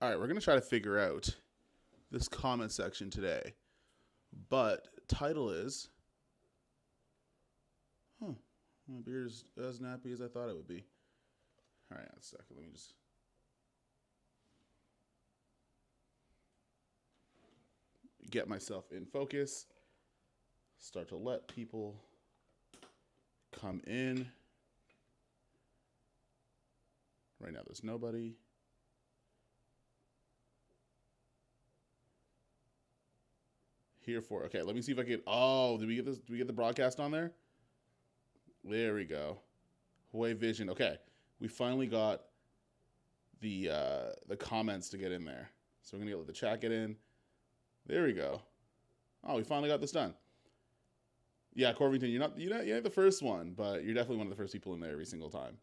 All right, we're going to try to figure out this comment section today. But title is, my beard is as nappy as I thought it would be. All right, a second. Let me just get myself in focus. Start to let people come in. Right now, there's nobody. Here for, okay, let me see if I can, did we get this? Did we get the broadcast on there? There we go. Hawaii Vision. Okay, we finally got the comments to get in there. So we're gonna let the chat get in. There we go. Oh, we finally got this done. Yeah, Corvington, you're not the first one, but you're definitely one of the first people in there every single time.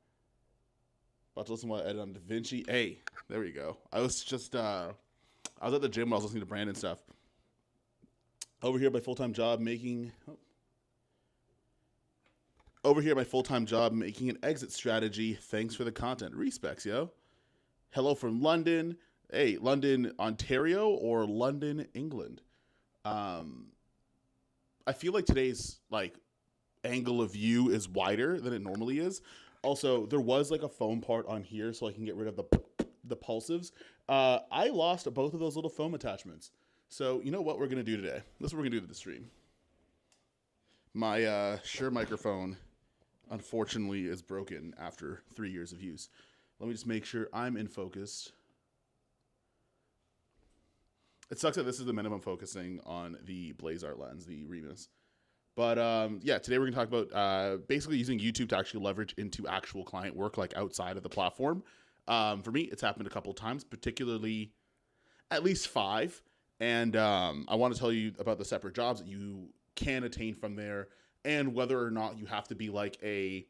About to listen to what I edit on DaVinci. Hey, there we go. I was just I was at the gym while I was listening to Brandon stuff. Over here, my full-time job making an exit strategy. Thanks for the content. Respects, yo. Hello from London. Hey, London, Ontario or London, England. I feel like today's angle of view is wider than it normally is. Also, there was a foam part on here so I can get rid of the pulsives. I lost both of those little foam attachments. So, you know what we're going to do today? This is what we're going to do to the stream. My Shure microphone, unfortunately, is broken after 3 years of use. Let me just make sure I'm in focus. It sucks that this is the minimum focusing on the BlazeArt lens, the Remus. But, yeah, today we're going to talk about basically using YouTube to actually leverage into actual client work, outside of the platform. For me, it's happened a couple of times, particularly at least 5. And I want to tell you about the separate jobs that you can attain from there and whether or not you have to be a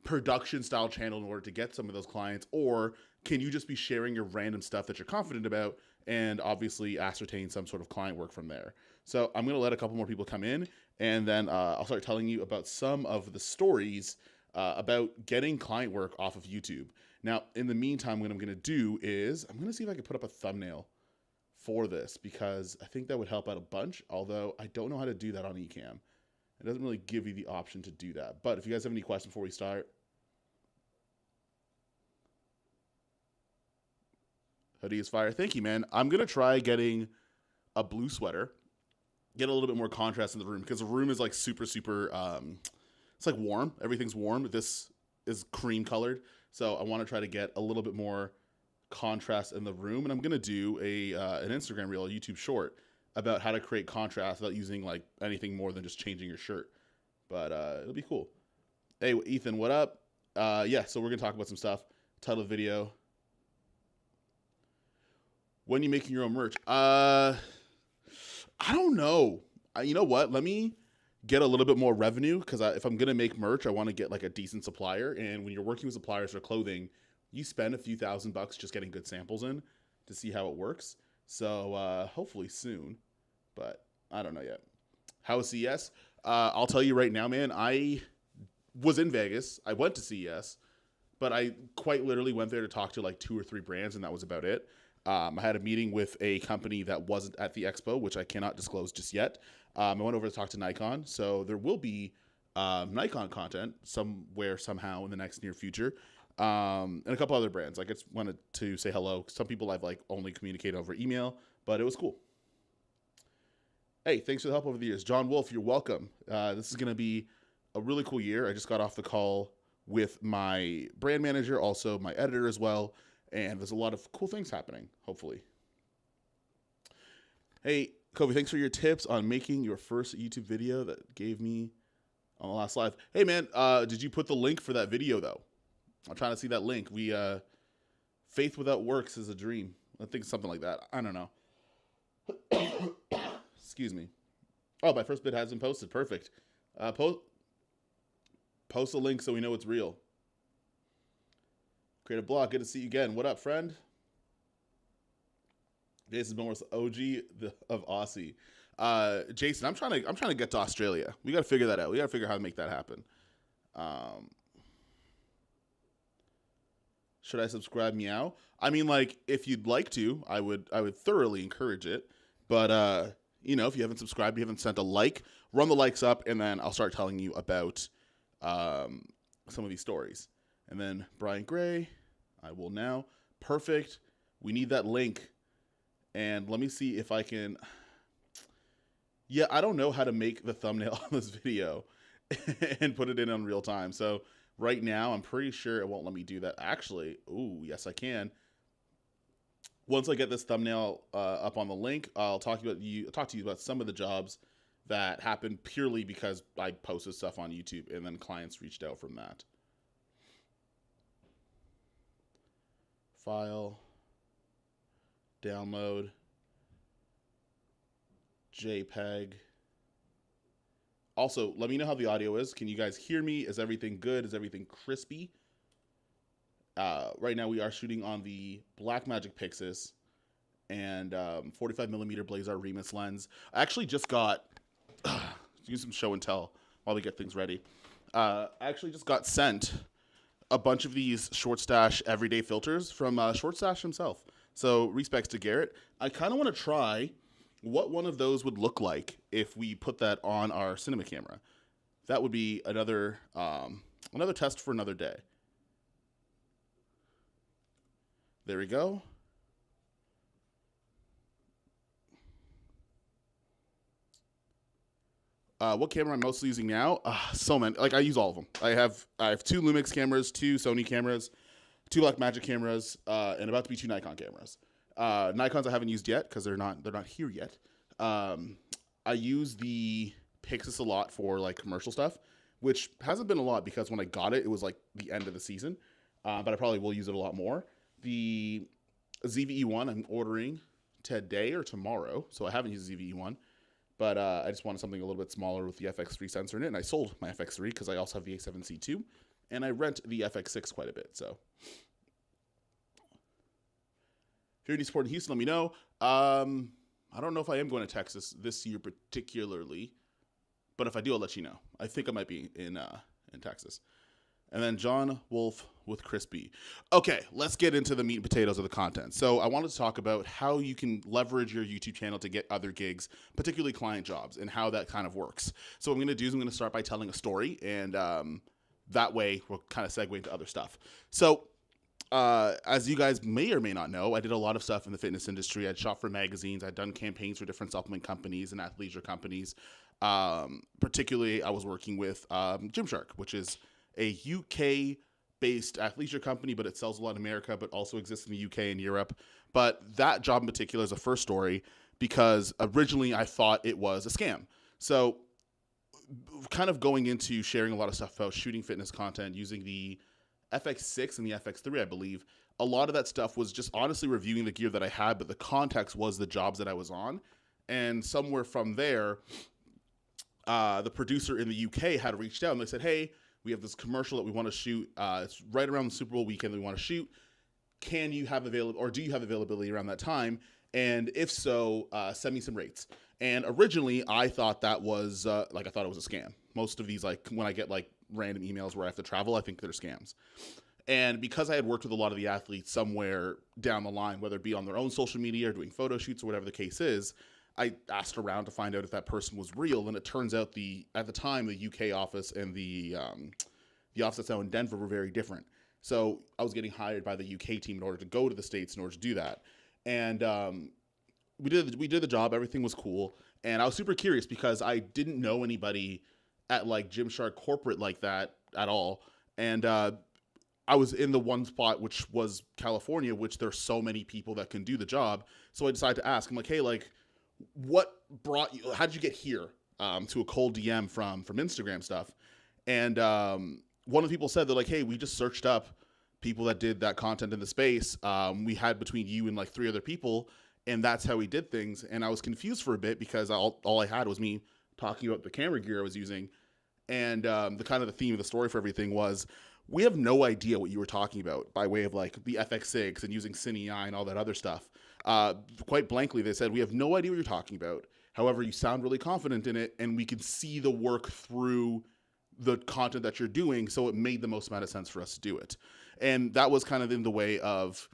production style channel in order to get some of those clients, or can you just be sharing your random stuff that you're confident about and obviously ascertain some sort of client work from there. So I'm going to let a couple more people come in, and then I'll start telling you about some of the stories about getting client work off of YouTube. Now, in the meantime, what I'm going to do is I'm going to see if I can put up a thumbnail for this, because I think that would help out a bunch, although I don't know how to do that on Ecamm. It doesn't really give you the option to do that. But if you guys have any questions before we start. Hoodie is fire. Thank you, man. I'm going to try getting a blue sweater, get a little bit more contrast in the room, because the room is super, super, it's warm. Everything's warm. This is cream colored. So I want to try to get a little bit more contrast in the room, and I'm gonna do an Instagram reel, a YouTube short about how to create contrast without using anything more than just changing your shirt. But it'll be cool. Hey, Ethan, what up? Yeah, so we're gonna talk about some stuff. Title of the video: when you making your own merch? I don't know. You know what? Let me get a little bit more revenue, because if I'm gonna make merch, I want to get a decent supplier. And when you're working with suppliers for clothing, you spend a few $1,000s just getting good samples in to see how it works. So hopefully soon, but I don't know yet. How is CES? I'll tell you right now, man, I was in Vegas. I went to CES, but I quite literally went there to talk to 2 or 3 brands, and that was about it. I had a meeting with a company that wasn't at the expo, which I cannot disclose just yet. I went over to talk to Nikon, so there will be Nikon content somewhere, somehow in the next near future. And a couple other brands. I just wanted to say hello. Some people I've only communicated over email, but it was cool. Hey, thanks for the help over the years. John Wolf, you're welcome. This is going to be a really cool year. I just got off the call with my brand manager, also my editor as well, and there's a lot of cool things happening, hopefully. Hey, Kobe, thanks for your tips on making your first YouTube video that gave me on the last live. Hey, man, did you put the link for that video, though? I'm trying to see that link. Faith without works is a dream. I think something like that. I don't know. Excuse me. Oh, my first bit has been posted. Perfect. Post a link so we know it's real. Create a blog. Good to see you again. What up, friend? Jason Bowers, OG of Aussie. Jason, I'm trying to get to Australia. We got to figure that out. We got to figure out how to make that happen. Should I subscribe? Meow. I mean, like, if you'd like to, I would thoroughly encourage it. But if you haven't subscribed, you haven't sent a like, run the likes up, and then I'll start telling you about um, some of these stories. And then Brian Gray, I will now. Perfect. We need that link. And let me see if I can. Yeah, I don't know how to make the thumbnail on this video and put it in real time. So right now, I'm pretty sure it won't let me do that. Actually, ooh, yes, I can. Once I get this thumbnail up on the link, I'll talk to you about some of the jobs that happened purely because I posted stuff on YouTube and then clients reached out from that. File, download, JPEG. Also, let me know how the audio is. Can you guys hear me? Is everything good? Is everything crispy? Right now we are shooting on the Blackmagic Pixis and 45 millimeter Blazar Remus lens. I actually just got, use some show and tell while we get things ready. I actually just got sent a bunch of these Short Stash everyday filters from Short Stash himself. So respects to Garrett. I kind of want to try what one of those would look like if we put that on our cinema camera. That would be another test for another day. There we go. What camera I'm mostly using now? So many. Like, I use all of them. I have 2 Lumix cameras, 2 Sony cameras, 2 Blackmagic cameras, and about to be 2 Nikon cameras. Nikons I haven't used yet because they're not here yet. I use the Pixis a lot for like commercial stuff, which hasn't been a lot because when I got it, it was like the end of the season. But I probably will use it a lot more. The ZVE1 I'm ordering today or tomorrow, so I haven't used the ZVE1. But I just wanted something a little bit smaller with the FX3 sensor in it, and I sold my FX3 because I also have the A7C II, and I rent the FX6 quite a bit. So if you're any support in Houston, let me know. I don't know if I am going to Texas this year particularly, but if I do, I'll let you know. I think I might be in Texas. And then John Wolf with Crispy. Okay, let's get into the meat and potatoes of the content. So I wanted to talk about how you can leverage your YouTube channel to get other gigs, particularly client jobs, and how that kind of works. So what I'm going to do is I'm going to start by telling a story, and that way we'll kind of segue into other stuff. So as you guys may or may not know, I did a lot of stuff in the fitness industry. I'd shot for magazines. I'd done campaigns for different supplement companies and athleisure companies. Particularly, I was working with Gymshark, which is a UK-based athleisure company, but it sells a lot in America, but also exists in the UK and Europe. But that job in particular is a first story because originally I thought it was a scam. So kind of going into sharing a lot of stuff about shooting fitness content using the FX6 and the FX3, I believe, a lot of that stuff was just honestly reviewing the gear that I had, but the context was the jobs that I was on. And somewhere from there, the producer in the UK had reached out and they said, hey, we have this commercial that we want to shoot. It's right around the Super Bowl weekend that we want to shoot. Can you have do you have availability around that time? And if so, send me some rates. And originally, I thought that was I thought it was a scam. Most of these, like when I get like random emails where I have to travel, I think they're scams. And because I had worked with a lot of the athletes somewhere down the line, whether it be on their own social media or doing photo shoots or whatever the case is, I asked around to find out if that person was real, and it turns out at the time the UK office and the office that's now in Denver were very different. So I was getting hired by the UK team in order to go to the States in order to do that, and we did the job. Everything was cool, and I was super curious because I didn't know anybody at like Gymshark corporate like that at all, and I was in the one spot, which was California, which there's so many people that can do the job. So I decided to ask. I'm like, hey, like, what brought you? How did you get here? To a cold DM from Instagram stuff, and one of the people said they're like, hey, we just searched up people that did that content in the space. We had between you and like 3 other people, and that's how we did things. And I was confused for a bit because all I had was me talking about the camera gear I was using, and the kind of the theme of the story for everything was, we have no idea what you were talking about by way of like the FX6 and using Cine and all that other stuff. Quite blankly, they said, we have no idea what you're talking about. However, you sound really confident in it, and we can see the work through the content that you're doing, so it made the most amount of sense for us to do it. And that was kind of in the way of,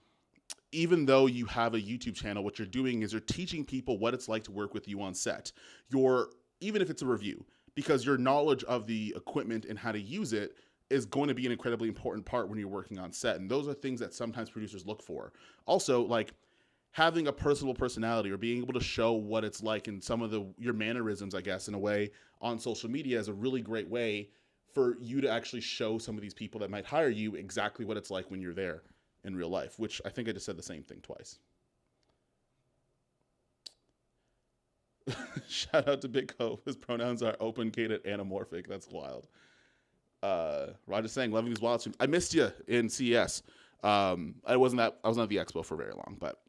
even though you have a YouTube channel, what you're doing is you're teaching people what it's like to work with you on set. Even if it's a review, because your knowledge of the equipment and how to use it is going to be an incredibly important part when you're working on set. And those are things that sometimes producers look for. Also, like having a personable personality or being able to show what it's like in some of your mannerisms, I guess, in a way on social media is a really great way for you to actually show some of these people that might hire you exactly what it's like when you're there in real life, which I think I just said the same thing twice. Shout out to Big Hope. His pronouns are open, gated, anamorphic. That's wild. Roger's saying, loving these wild streams. I missed you in CES. I wasn't at the expo for very long, but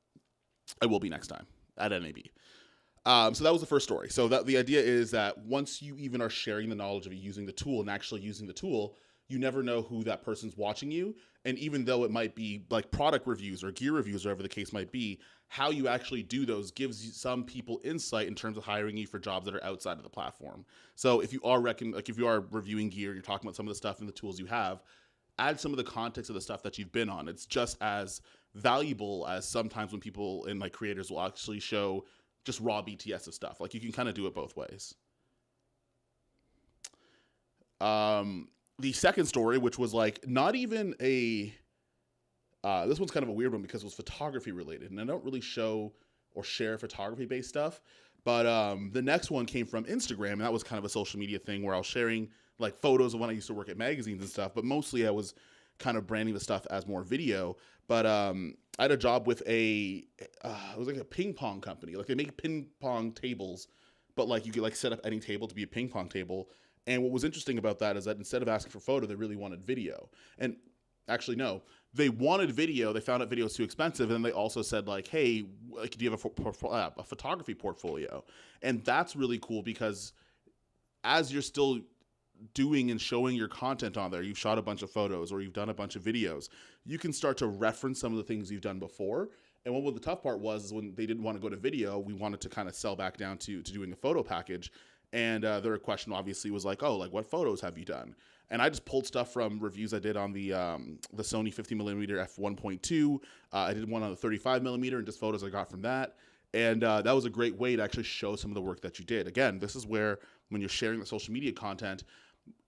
I will be next time at NAB. So that was the first story. So the idea is that once you even are sharing the knowledge of using the tool and actually using the tool, you never know who that person's watching you. And even though it might be like product reviews or gear reviews, or whatever the case might be, how you actually do those gives some people insight in terms of hiring you for jobs that are outside of the platform. So if you are reviewing gear, you're talking about some of the stuff and the tools you have, add some of the context of the stuff that you've been on. It's just as valuable as sometimes when people and like creators will actually show just raw BTS of stuff. Like you can kind of do it both ways. The second story, which was like not even this one's kind of a weird one because it was photography related, and I don't really show or share photography based stuff. But the next one came from Instagram, and that was kind of a social media thing where I was sharing like photos of when I used to work at magazines and stuff. But mostly I was kind of branding the stuff as more video. But I had a job with it was like a ping pong company. Like they make ping pong tables, but like you could like set up any table to be a ping pong table. And what was interesting about that is that instead of asking for photo, they really wanted video. And actually, no, they wanted video. They found out video was too expensive. And then they also said like, hey, like, do you have a photography portfolio? And that's really cool because as you're still doing and showing your content on there, you've shot a bunch of photos or you've done a bunch of videos, you can start to reference some of the things you've done before. And what the tough part was is when they didn't want to go to video, we wanted to kind of sell back down to doing a photo package. And their question obviously was like, oh, like what photos have you done? And I just pulled stuff from reviews I did on the Sony 50mm f1.2. I did one on the 35mm and just photos I got from that. And that was a great way to actually show some of the work that you did. Again, this is where when you're sharing the social media content,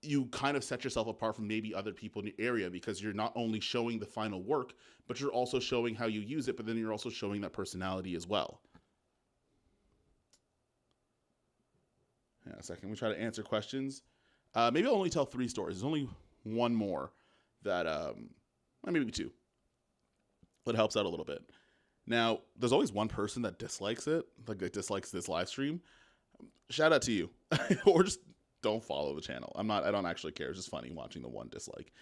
you kind of set yourself apart from maybe other people in the area because you're not only showing the final work, but you're also showing how you use it, but then you're also showing that personality as well. Yeah, a second. We try to answer questions. Maybe I'll only tell 3 stories. There's only one more that, maybe 2. That helps out a little bit. Now, there's always one person that dislikes it, like that dislikes this live stream. Shout out to you, or just don't follow the channel. I don't actually care. It's just funny watching the one dislike.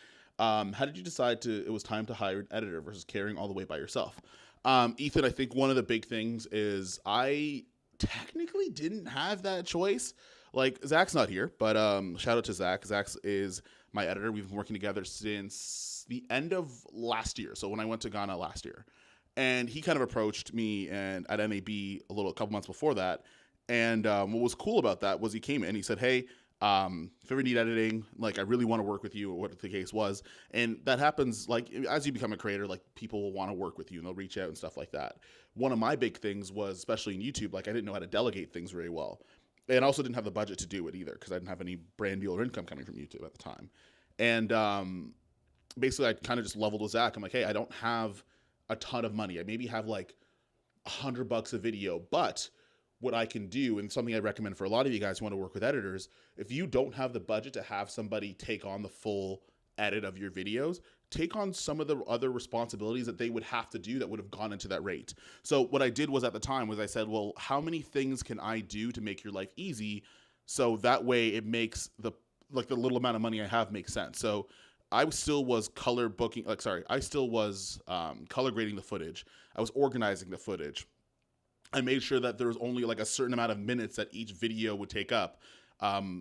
How did you decide it was time to hire an editor versus carrying all the way by yourself? Ethan, I think one of the big things is I technically didn't have that choice. Like Zach's not here, but shout out to Zach. Zach is my editor. We've been working together since the end of last year. So when I went to Ghana last year, and he kind of approached me and at NAB a couple months before that. And what was cool about that was he came in, he said, hey, if you ever need editing, like I really want to work with you, or what the case was. And that happens, like as you become a creator, like people will want to work with you and they'll reach out and stuff like that. One of my big things was, especially in YouTube, like I didn't know how to delegate things very well. And I also didn't have the budget to do it either because I didn't have any brand deal or income coming from YouTube at the time. And basically I kind of just leveled with Zach. I'm like, hey, I don't have a ton of money. I maybe have like $100 a video, but what I can do, and something I recommend for a lot of you guys who want to work with editors, if you don't have the budget to have somebody take on the full edit of your videos, take on some of the other responsibilities that they would have to do that would have gone into that rate. So what I did was at the time was I said, well, how many things can I do to make your life easy? So that way it makes the little amount of money I have make sense. So I still was color grading the footage. I was organizing the footage. I made sure that there was only like a certain amount of minutes that each video would take up.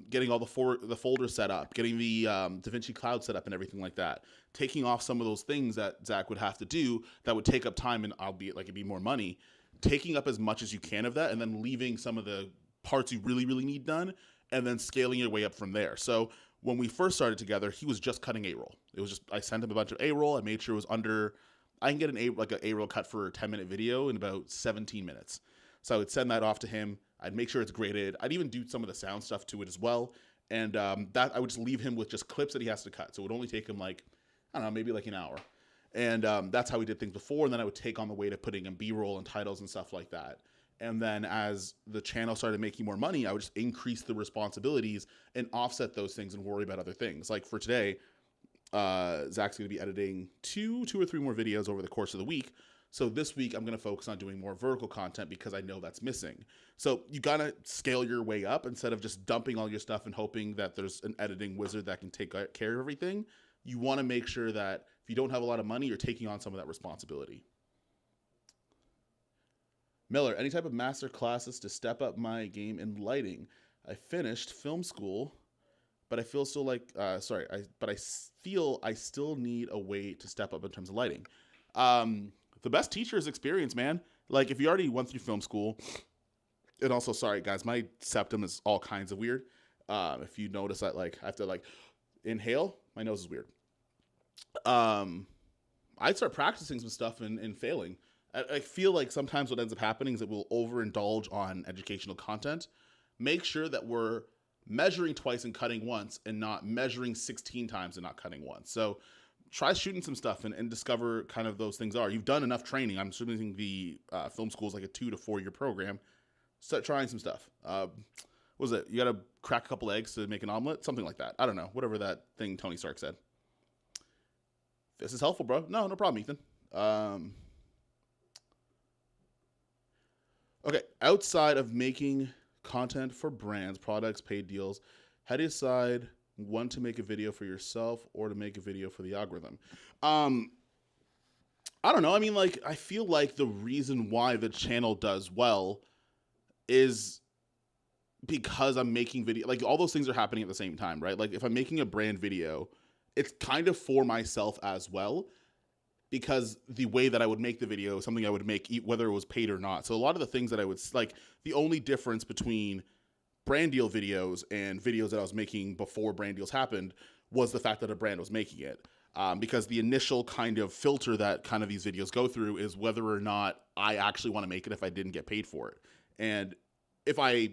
Getting all the folders set up, getting the DaVinci Cloud set up and everything like that. Taking off some of those things that Zach would have to do that would take up time and it'd be more money. Taking up as much as you can of that and then leaving some of the parts you really, really need done and then scaling your way up from there. So when we first started together, he was just cutting A-roll. It was just, I sent him a bunch of A-roll. I made sure it was under, I can get an A-roll cut for a 10-minute video in about 17 minutes. So I would send that off to him. I'd make sure it's graded. I'd even do some of the sound stuff to it as well. And that I would just leave him with just clips that he has to cut. So it would only take him like, I don't know, maybe like an hour. And that's how we did things before. And then I would take on the weight of putting in B-roll and titles and stuff like that. And then as the channel started making more money, I would just increase the responsibilities and offset those things and worry about other things. Like for today, Zach's going to be editing two or three more videos over the course of the week. So this week I'm going to focus on doing more vertical content because I know that's missing. So you got to scale your way up instead of just dumping all your stuff and hoping that there's an editing wizard that can take care of everything. You want to make sure that if you don't have a lot of money, you're taking on some of that responsibility. Miller, any type of master classes to step up my game in lighting? I finished film school, but I feel still like, I feel I still need a way to step up in terms of lighting. The best teacher is experience, man. Like if you already went through film school, and also, sorry guys, my septum is all kinds of weird. If you notice that, like I have to like inhale, my nose is weird. I'd start practicing some stuff and failing. I feel like sometimes what ends up happening is that we'll overindulge on educational content. Make sure that we're measuring twice and cutting once and not measuring 16 times and not cutting once. So try shooting some stuff and discover kind of those things are. You've done enough training. I'm assuming the film school is like a 2 to 4 year program. Start trying some stuff. What was it? You got to crack a couple eggs to make an omelet? Something like that. I don't know. Whatever that thing Tony Stark said. This is helpful, bro. No problem, Ethan. Okay, outside of making content for brands, products, paid deals, how do you decide when to make a video for yourself or to make a video for the algorithm? I don't know. I mean, like, I feel like the reason why the channel does well is because I'm making video. Like, all those things are happening at the same time, right? Like, if I'm making a brand video, it's kind of for myself as well, because the way that I would make the video is something I would make whether it was paid or not. So a lot of the things that I would, like, the only difference between brand deal videos and videos that I was making before brand deals happened was the fact that a brand was making it. Because the initial kind of filter that kind of these videos go through is whether or not I actually want to make it if I didn't get paid for it. And if I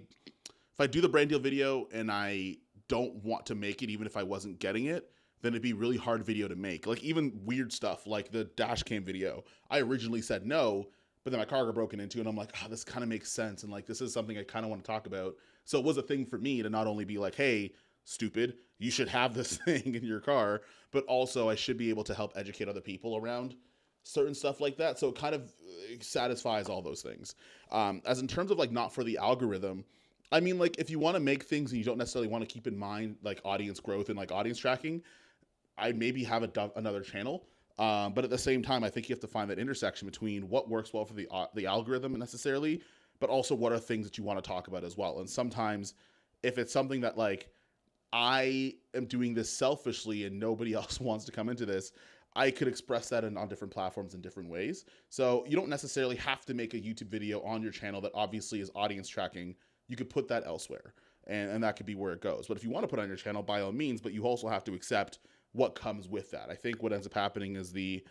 do the brand deal video and I don't want to make it, even if I wasn't getting it, then it'd be really hard video to make. Like even weird stuff like the dash cam video. I originally said no, but then my car got broken into and I'm like, oh, this kind of makes sense. And like, this is something I kind of want to talk about. So it was a thing for me to not only be like, hey, stupid, you should have this thing in your car, but also I should be able to help educate other people around certain stuff like that. So it kind of satisfies all those things. As in terms of like not for the algorithm, I mean, like if you want to make things and you don't necessarily want to keep in mind like audience growth and like audience tracking, I'd maybe have another channel. But at the same time, I think you have to find that intersection between what works well for the algorithm necessarily, but also what are things that you want to talk about as well. And sometimes if it's something that like, I am doing this selfishly and nobody else wants to come into this, I could express that on different platforms in different ways. So you don't necessarily have to make a YouTube video on your channel that obviously is audience tracking. You could put that elsewhere and that could be where it goes. But if you want to put it on your channel, by all means, but you also have to accept what comes with that. I think what ends up happening is the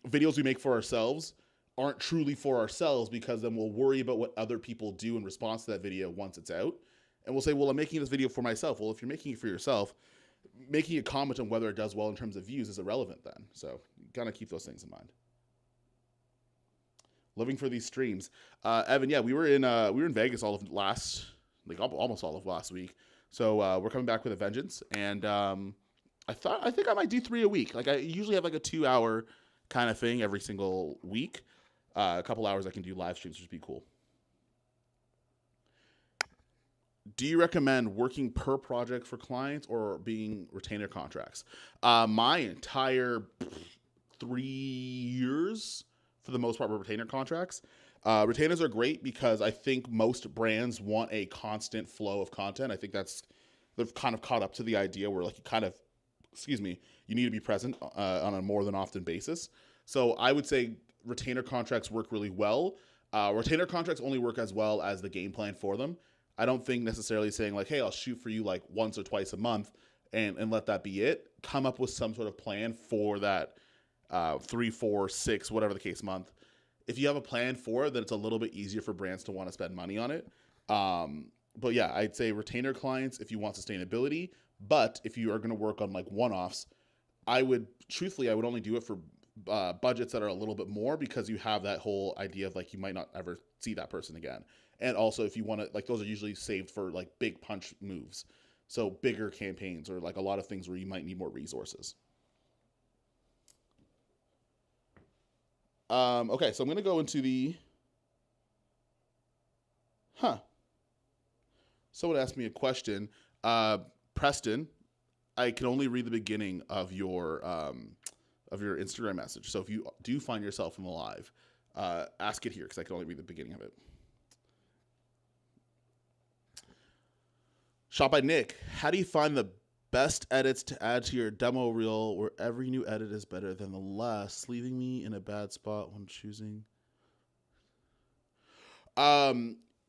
videos we make for ourselves aren't truly for ourselves, because then we'll worry about what other people do in response to that video once it's out. And we'll say, well, I'm making this video for myself. Well, if you're making it for yourself, making a comment on whether it does well in terms of views is irrelevant then. So you gotta keep those things in mind. Living for these streams. Evan, yeah, we were in Vegas all of last, like almost all of last week. So we're coming back with a vengeance. And I think I might do 3 a week. Like I usually have like a 2-hour kind of thing every single week. A couple hours I can do live streams, which would be cool. Do you recommend working per project for clients or being retainer contracts? My entire 3 years, for the most part, were retainer contracts. Retainers are great because I think most brands want a constant flow of content. I think they've kind of caught up to the idea where like you need to be present on a more than often basis. So I would say retainer contracts work really well. Retainer contracts only work as well as the game plan for them. I don't think necessarily saying like, hey, I'll shoot for you like once or twice a month and let that be it. Come up with some sort of plan for that 3, 4, 6, whatever the case month. If you have a plan for it, then it's a little bit easier for brands to want to spend money on it. But yeah, I'd say retainer clients if you want sustainability. But if you are going to work on like one-offs, truthfully, I would only do it for budgets that are a little bit more, because you have that whole idea of like you might not ever see that person again. And also, if you want to, like, those are usually saved for like big punch moves. So bigger campaigns, or like a lot of things where you might need more resources. Okay, so I'm going to go into huh. Someone asked me a question. Preston, I can only read the beginning of your Instagram message. So if you do find yourself in the live, ask it here, because I can only read the beginning of it. Shot by Nick. How do you find the best edits to add to your demo reel where every new edit is better than the last, leaving me in a bad spot when choosing?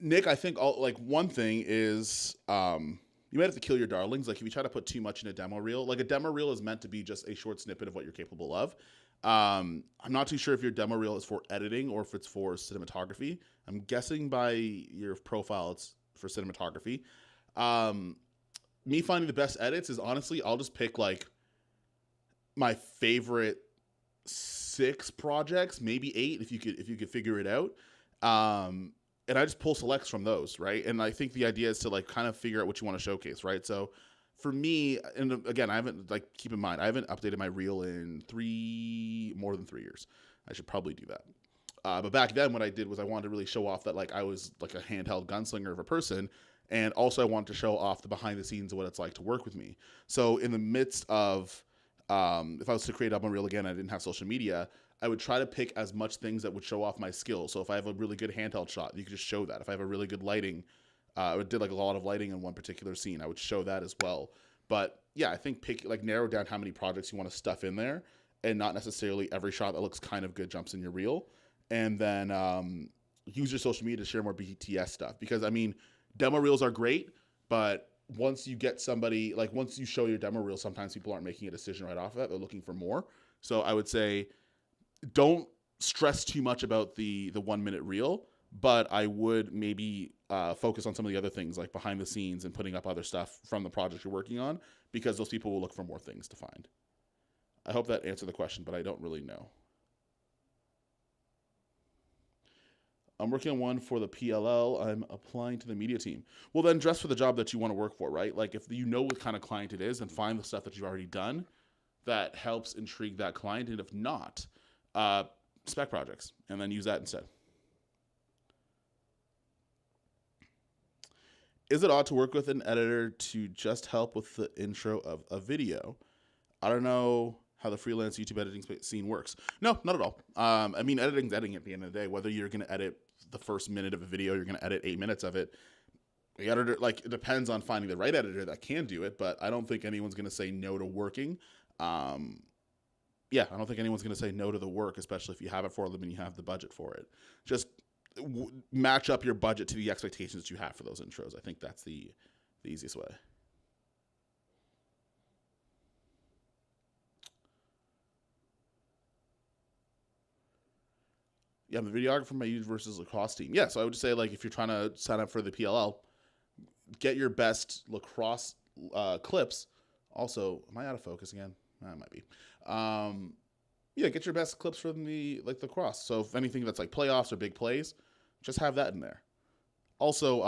Nick, I think one thing is you might have to kill your darlings. Like if you try to put too much in a demo reel, like a demo reel is meant to be just a short snippet of what you're capable of. I'm not too sure if your demo reel is for editing or if it's for cinematography. I'm guessing by your profile it's for cinematography. Me finding the best edits is honestly, I'll just pick like my favorite 6 projects, maybe 8 if you could figure it out. And I just pull selects from those, right? And I think the idea is to like kind of figure out what you want to showcase, right? So for me, and again, I haven't, like, keep in mind, I haven't updated my reel in more than 3 years. I should probably do that. But back then, what I did was I wanted to really show off that like I was like a handheld gunslinger of a person. And also I wanted to show off the behind the scenes of what it's like to work with me. So in the midst of, if I was to create up my reel again, I didn't have social media, I would try to pick as much things that would show off my skills. So if I have a really good handheld shot, you could just show that. If I have a really good lighting, I did like a lot of lighting in one particular scene, I would show that as well. But yeah, I think narrow down how many projects you want to stuff in there, and not necessarily every shot that looks kind of good jumps in your reel. And then use your social media to share more BTS stuff. Because I mean, demo reels are great, but once you get somebody, like once you show your demo reel, sometimes people aren't making a decision right off of it. They're looking for more. So I would say don't stress too much about the 1 minute reel, but I would maybe focus on some of the other things like behind the scenes and putting up other stuff from the project you're working on, because those people will look for more things to find. I hope that answered the question, but I don't really know. I'm working on one for the PLL. I'm applying to the media team. Well, then dress for the job that you want to work for, right? Like if you know what kind of client it is, then find the stuff that you've already done that helps intrigue that client. And if not, spec projects, and then use that instead. Is it odd to work with an editor to just help with the intro of a video? I don't know how the freelance YouTube editing scene works. No, not at all. I mean, editing's editing at the end of the day. Whether you're going to edit the first minute of a video, you're going to edit 8 minutes of it. The editor, like, it depends on finding the right editor that can do it, but I don't think anyone's going to say no to working. Yeah, I don't think anyone's going to say no to the work, especially if you have it for them and you have the budget for it. Just match up your budget to the expectations that you have for those intros. I think that's the easiest way. Yeah, I'm the videographer for my Universe's lacrosse team. Yeah, so I would say, like, if you're trying to sign up for the PLL, get your best lacrosse clips. Also, am I out of focus again? I might be. Yeah, get your best clips from the lacrosse. So if anything that's like playoffs or big plays, just have that in there. Also,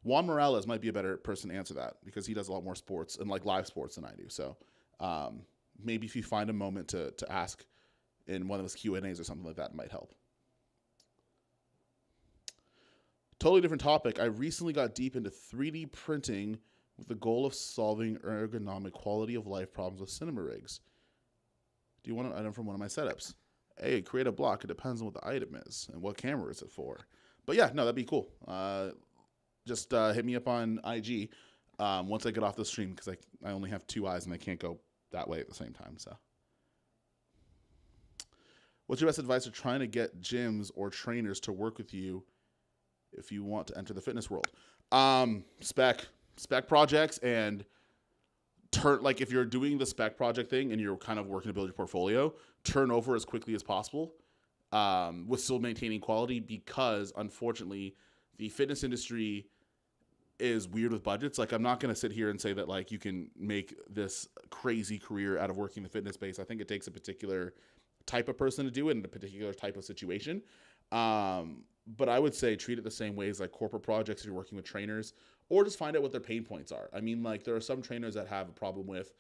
Juan Morales might be a better person to answer that, because he does a lot more sports and like live sports than I do. So maybe if you find a moment to ask in one of his Q&As or something like that, it might help. Totally different topic. I recently got deep into 3D printing with the goal of solving ergonomic quality of life problems with cinema rigs. Do you want an item from one of my setups? Hey, create a block. It depends on what the item is and what camera is it for. But yeah, no, that'd be cool. Just hit me up on IG once I get off the stream, because I only have 2 eyes and I can't go that way at the same time. So, what's your best advice for trying to get gyms or trainers to work with you if you want to enter the fitness world? Spec projects, and turn, like if you're doing the spec project thing and you're kind of working to build your portfolio, turn over as quickly as possible, with still maintaining quality, because unfortunately the fitness industry is weird with budgets. Like, I'm not going to sit here and say that like you can make this crazy career out of working the fitness space. I think it takes a particular type of person to do it in a particular type of situation. But I would say treat it the same way as like corporate projects if you're working with trainers, or just find out what their pain points are. I mean, like there are some trainers that have a problem with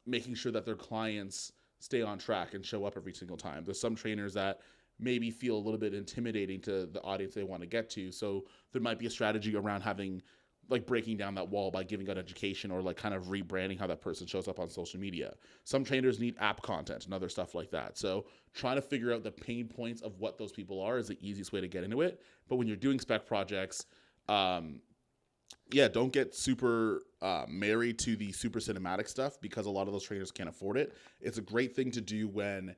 making sure that their clients stay on track and show up every single time. There's some trainers that maybe feel a little bit intimidating to the audience they want to get to. So there might be a strategy around having like breaking down that wall by giving out education, or like kind of rebranding how that person shows up on social media. Some trainers need app content and other stuff like that. So trying to figure out the pain points of what those people are is the easiest way to get into it. But when you're doing spec projects, yeah, don't get super married to the super cinematic stuff, because a lot of those trainers can't afford it. It's a great thing to do when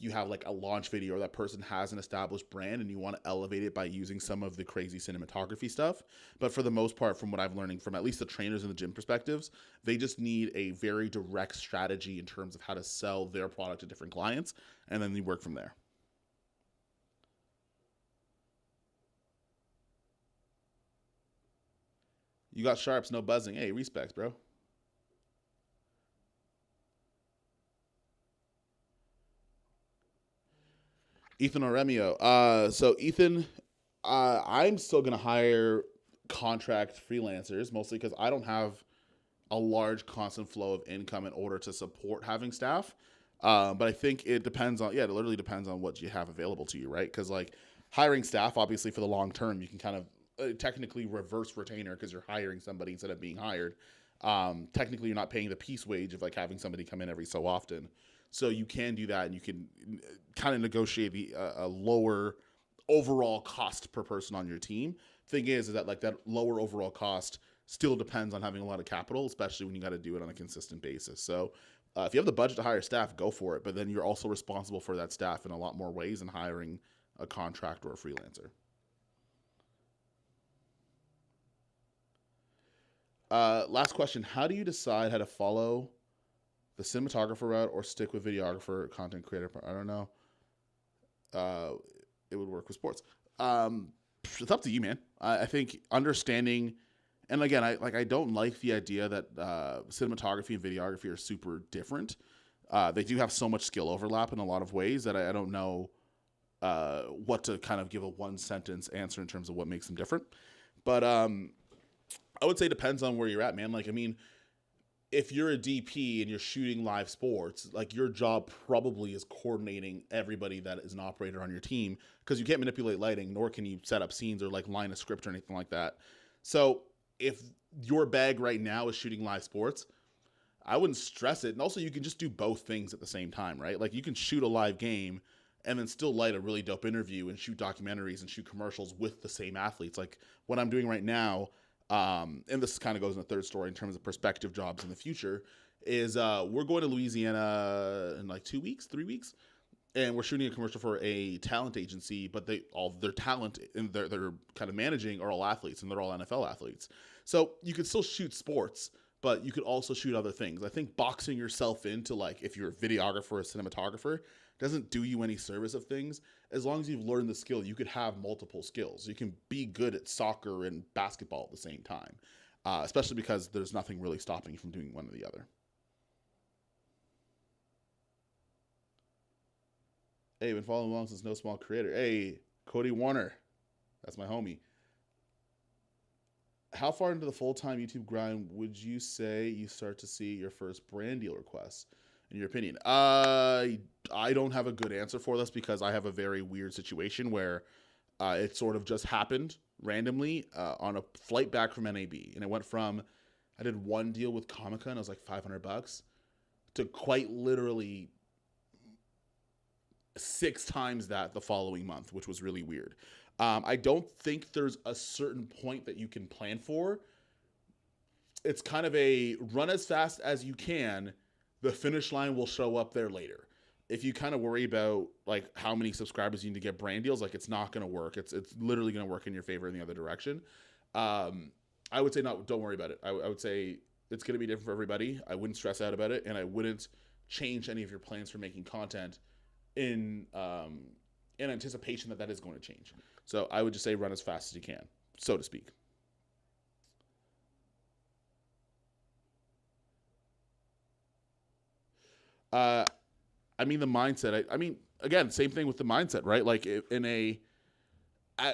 you have like a launch video, or that person has an established brand and you want to elevate it by using some of the crazy cinematography stuff. But for the most part, from what I'm learning from at least the trainers and the gym perspectives, they just need a very direct strategy in terms of how to sell their product to different clients, and then you work from there. You got sharps, no buzzing. Hey, respects, bro. Ethan Oremio. So Ethan, I'm still gonna hire contract freelancers, mostly because I don't have a large constant flow of income in order to support having staff. But I think it depends on, yeah, it literally depends on what you have available to you, right? Because like hiring staff, obviously for the long term, you can kind of technically reverse retainer because you're hiring somebody instead of being hired. Technically, you're not paying the piece wage of like having somebody come in every so often. So you can do that, and you can kind of negotiate a lower overall cost per person on your team. Thing is that like that lower overall cost still depends on having a lot of capital, especially when you got to do it on a consistent basis. So if you have the budget to hire staff, go for it. But then you're also responsible for that staff in a lot more ways than hiring a contractor or a freelancer. Last question: how do you decide how to follow the cinematographer route or stick with videographer, content creator? I don't know. Uh, it would work with sports. It's up to you, man. I think understanding, and again, I don't like the idea that cinematography and videography are super different. They do have so much skill overlap in a lot of ways that I don't know what to kind of give a one sentence answer in terms of what makes them different. But I would say it depends on where you're at, man. Like, I mean, if you're a DP and you're shooting live sports, like your job probably is coordinating everybody that is an operator on your team, because you can't manipulate lighting, nor can you set up scenes or like line a script or anything like that. So if your bag right now is shooting live sports, I wouldn't stress it. And also, you can just do both things at the same time, right? Like you can shoot a live game and then still light a really dope interview and shoot documentaries and shoot commercials with the same athletes. Like what I'm doing right now, and this kind of goes in the third story in terms of prospective jobs in the future, is we're going to Louisiana in like 2 weeks, 3 weeks, and we're shooting a commercial for a talent agency, but they all their talent and they're kind of managing are all athletes, and they're all NFL athletes. So you could still shoot sports, but you could also shoot other things. I think boxing yourself into like if you're a videographer or a cinematographer doesn't do you any service of things. As long as you've learned the skill, you could have multiple skills. You can be good at soccer and basketball at the same time, especially because there's nothing really stopping you from doing one or the other. Hey, been following along since no small creator. Hey, Cody Warner, that's my homie. How far into the full-time YouTube grind would you say you start to see your first brand deal requests, in your opinion? I don't have a good answer for this because I have a very weird situation where it sort of just happened randomly on a flight back from NAB, and it went from I did one deal with Comica and it was like $500 to quite literally 6 times that the following month, which was really weird. I don't think there's a certain point that you can plan for. It's kind of a run as fast as you can. The finish line will show up there later. If you kind of worry about like how many subscribers you need to get brand deals, like it's not going to work. It's literally going to work in your favor in the other direction. I would say not. Don't worry about it. I would say It's going to be different for everybody. I wouldn't stress out about it, and I wouldn't change any of your plans for making content in in anticipation that that is going to change. So I would just say run as fast as you can, so to speak. Uh, I mean the mindset. I mean again, same thing with the mindset, right? Like in a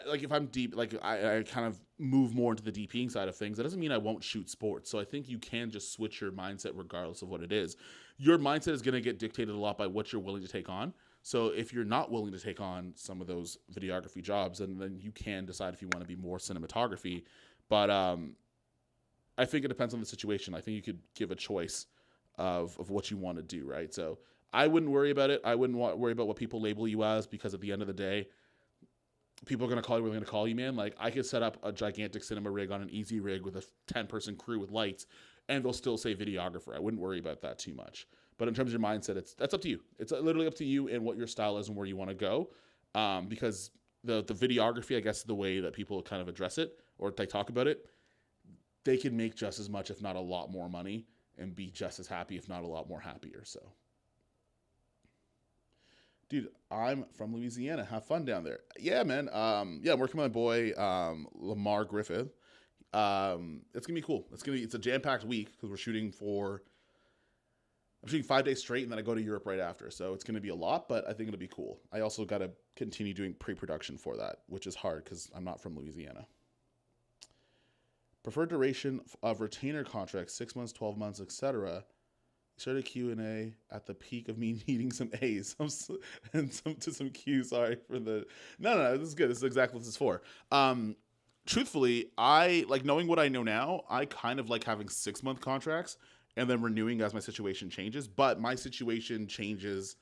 like if I'm deep, like I kind of move more into the DPing side of things. That doesn't mean I won't shoot sports. So I think you can just switch your mindset regardless of what it is. Your mindset is going to get dictated a lot by what you're willing to take on. So if you're not willing to take on some of those videography jobs, then you can decide if you want to be more cinematography. But I think it depends on the situation. I think you could give a choice of what you want to do, right? So I wouldn't worry about it. I wouldn't worry about what people label you as, because at the end of the day, people are going to call you what they're going to call you, man. Like, I could set up a gigantic cinema rig on an easy rig with a 10-person crew with lights, and they'll still say videographer. I wouldn't worry about that too much. But in terms of your mindset, that's up to you. It's literally up to you and what your style is and where you want to go. Because the videography, I guess, the way that people kind of address it or they talk about it, they can make just as much, if not a lot more money, and be just as happy, if not a lot more happier. So, dude, I'm from Louisiana. Have fun down there. Yeah, man. Yeah, I'm working with my boy Lamar Griffith. It's gonna be cool. It's a jam packed week because I'm shooting 5 days straight, and then I go to Europe right after. So it's gonna be a lot, but I think it'll be cool. I also got to continue doing pre-production for that, which is hard because I'm not from Louisiana. Preferred duration of retainer contracts: 6 months, 12 months, etc. Started Q&A at the peak of me needing some A's and some Q's. Sorry for the no. This is good. This is exactly what this is for. Truthfully, I like knowing what I know now. I kind of like having 6 month contracts and then renewing as my situation changes. But my situation changes,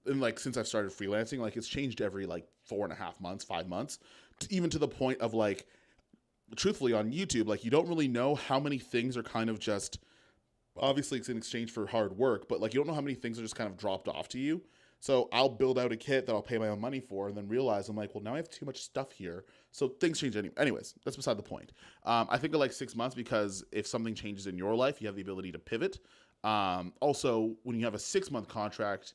and like since I've started freelancing, like it's changed every like 4.5 months, 5 months, even to the point of like, truthfully, on YouTube, like you don't really know how many things are kind of just, obviously it's in exchange for hard work, but like you don't know how many things are just kind of dropped off to you. So I'll build out a kit that I'll pay my own money for, and then realize I'm like, well, now I have too much stuff here. So things change anyway. Anyways, that's beside the point. I think I like 6 months because if something changes in your life, you have the ability to pivot. Also, when you have a 6 month contract,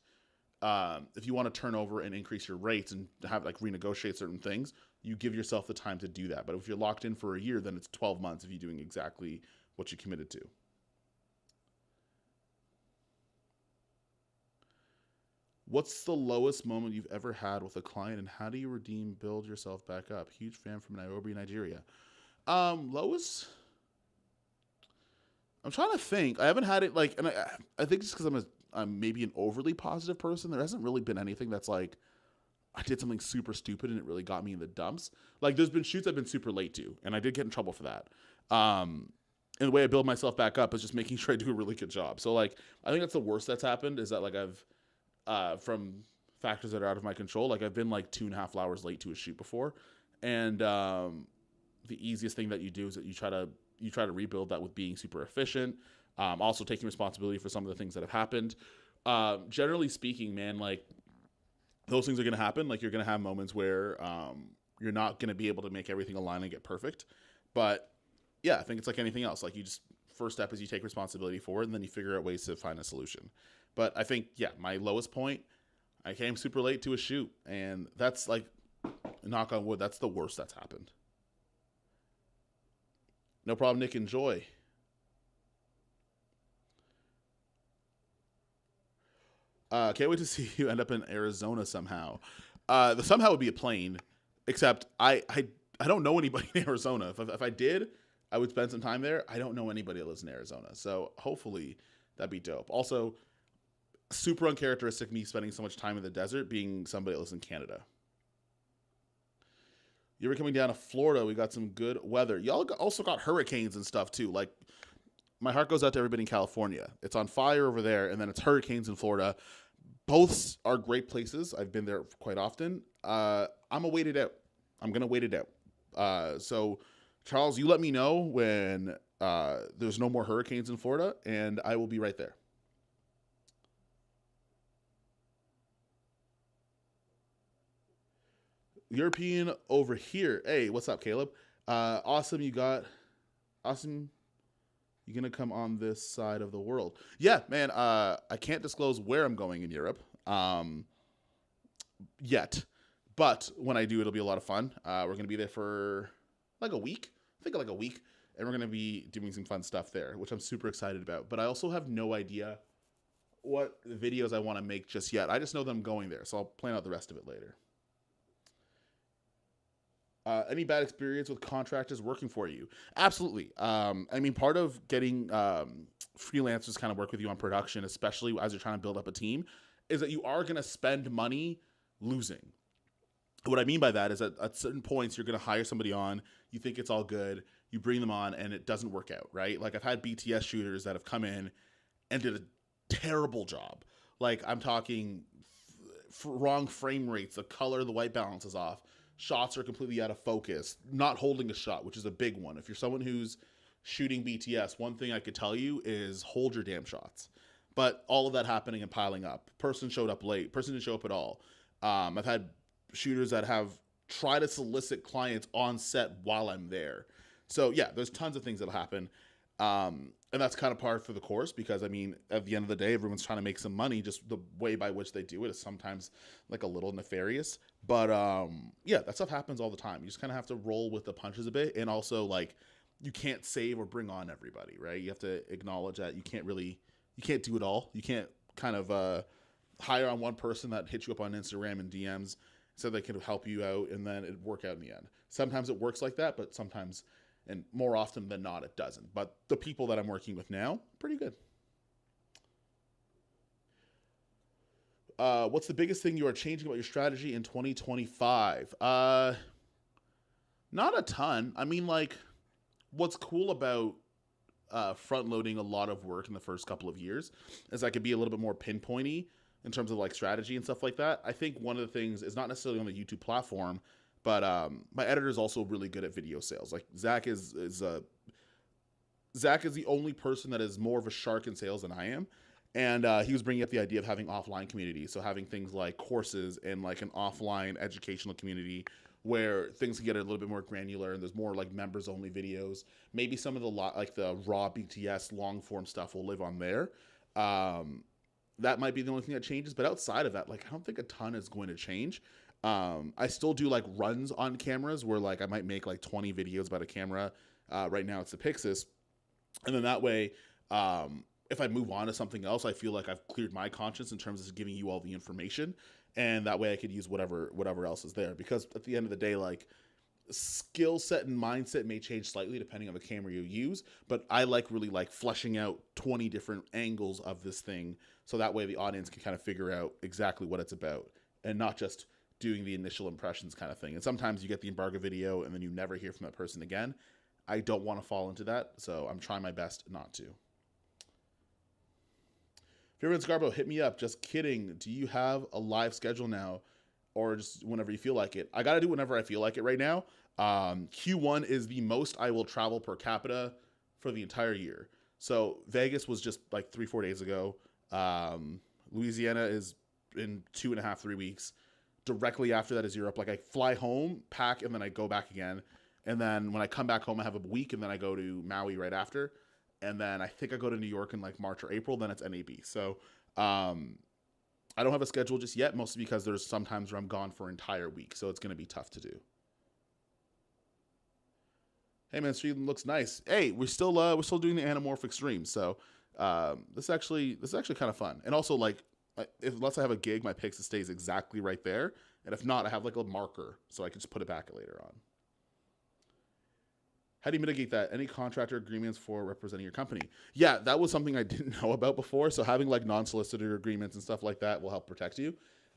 if you want to turn over and increase your rates and have like renegotiate certain things, you give yourself the time to do that. But if you're locked in for a year, then it's 12 months if you're doing exactly what you committed to. What's the lowest moment you've ever had with a client, and how do you build yourself back up? Huge fan from Nairobi, Nigeria. Lowest? I'm trying to think. I haven't had it like, and I think just because I'm maybe an overly positive person. There hasn't really been anything that's like I did something super stupid and it really got me in the dumps. Like there's been shoots I've been super late to, and I did get in trouble for that. And the way I build myself back up is just making sure I do a really good job. So like I think that's the worst that's happened, is that like I've from factors that are out of my control. Like I've been like 2.5 hours late to a shoot before, and the easiest thing that you do is that you try to rebuild that with being super efficient. Also taking responsibility for some of the things that have happened. Generally speaking, man, like those things are going to happen. Like you're going to have moments where you're not going to be able to make everything align and get perfect. But yeah, I think it's like anything else. Like first step is you take responsibility for it, and then you figure out ways to find a solution. But I think, yeah, my lowest point, I came super late to a shoot, and that's like, knock on wood, that's the worst that's happened. No problem, Nick. Enjoy. Can't wait to see you end up in Arizona somehow. The somehow would be a plane, except I don't know anybody in Arizona. If I did, I would spend some time there. I don't know anybody that lives in Arizona, so hopefully that'd be dope. Also, super uncharacteristic me spending so much time in the desert, being somebody that lives in Canada. You were coming down to Florida. We got some good weather. Y'all also got hurricanes and stuff too. Like, my heart goes out to everybody in California. It's on fire over there, and then it's hurricanes in Florida. Both are great places. I've been there quite often. I'm gonna wait it out. I'm gonna wait it out. So, Charles, you let me know when there's no more hurricanes in Florida, and I will be right there. European over here. Hey, what's up, Caleb? Awesome. You got awesome. You gonna come on this side of the world? Yeah, man. I can't disclose where I'm going in Europe yet, but when I do, it'll be a lot of fun. We're gonna be there for like a week. I think like a week, and we're gonna be doing some fun stuff there, which I'm super excited about. But I also have no idea what videos I want to make just yet. I just know that I'm going there, so I'll plan out the rest of it later. Any bad experience with contractors working for you? Absolutely. I mean, part of getting freelancers kind of work with you on production, especially as you're trying to build up a team, is that you are going to spend money losing. What I mean by that is that at certain points, you're going to hire somebody on, you think it's all good, you bring them on, and it doesn't work out, right? Like I've had BTS shooters that have come in and did a terrible job. Like I'm talking wrong frame rates, the color, the white balance is off. Shots are completely out of focus, not holding a shot, which is a big one. If you're someone who's shooting BTS, one thing I could tell you is hold your damn shots. But all of that happening and piling up. Person showed up late. Person didn't show up at all. I've had shooters that have tried to solicit clients on set while I'm there. So yeah, there's tons of things that'll happen. And that's kind of par for the course because, I mean, at the end of the day, everyone's trying to make some money. Just the way by which they do it is sometimes like a little nefarious. But yeah, that stuff happens all the time. You just kind of have to roll with the punches a bit. And also, like, you can't save or bring on everybody, right? You have to acknowledge that you can't do it all. You can't kind of hire on one person that hits you up on Instagram and DMs so they can help you out and then it work out in the end. Sometimes it works like that, but sometimes, and more often than not, it doesn't. But the people that I'm working with now, pretty good. What's the biggest thing you are changing about your strategy in 2025? Not a ton. I mean, like, what's cool about front loading a lot of work in the first couple of years is I could be a little bit more pinpointy in terms of like strategy and stuff like that. I think one of the things is not necessarily on the YouTube platform, but my editor is also really good at video sales. Like Zach is the only person that is more of a shark in sales than I am. And he was bringing up the idea of having offline communities. So having things like courses and like an offline educational community where things can get a little bit more granular and there's more like members only videos. Maybe some of the like the raw BTS long form stuff will live on there. That might be the only thing that changes. But outside of that, like I don't think a ton is going to change. I still do like runs on cameras where like I might make like 20 videos about a camera. Right now it's the Pixis. And then that way, if I move on to something else, I feel like I've cleared my conscience in terms of giving you all the information. And that way I could use whatever else is there. Because at the end of the day, like skill set and mindset may change slightly depending on the camera you use. But I really like fleshing out 20 different angles of this thing. So that way the audience can kind of figure out exactly what it's about and not just doing the initial impressions kind of thing. And sometimes you get the embargo video and then you never hear from that person again. I don't want to fall into that. So I'm trying my best not to. Favorite Scarborough, hit me up. Just kidding. Do you have a live schedule now or just whenever you feel like it? I got to do whenever I feel like it right now. Q1 is the most I will travel per capita for the entire year. So Vegas was just like 3-4 days ago. Louisiana is in 2.5, 3 weeks. Directly after that is Europe. Like I fly home, pack, and then I go back again. And then when I come back home, I have a week, and then I go to Maui right after. And then I think I go to New York in like March or April. Then it's NAB. So I don't have a schedule just yet, mostly because there's sometimes where I'm gone for an entire week. So it's going to be tough to do. Hey man, stream looks nice. Hey, we're still doing the anamorphic stream. So this is actually kind of fun. And also like unless I have a gig, my Pixel stays exactly right there. And if not, I have like a marker so I can just put it back later on. How do you mitigate that? Any contractor agreements for representing your company? Yeah, that was something I didn't know about before. So having like non-solicitor agreements and stuff like that will help protect you.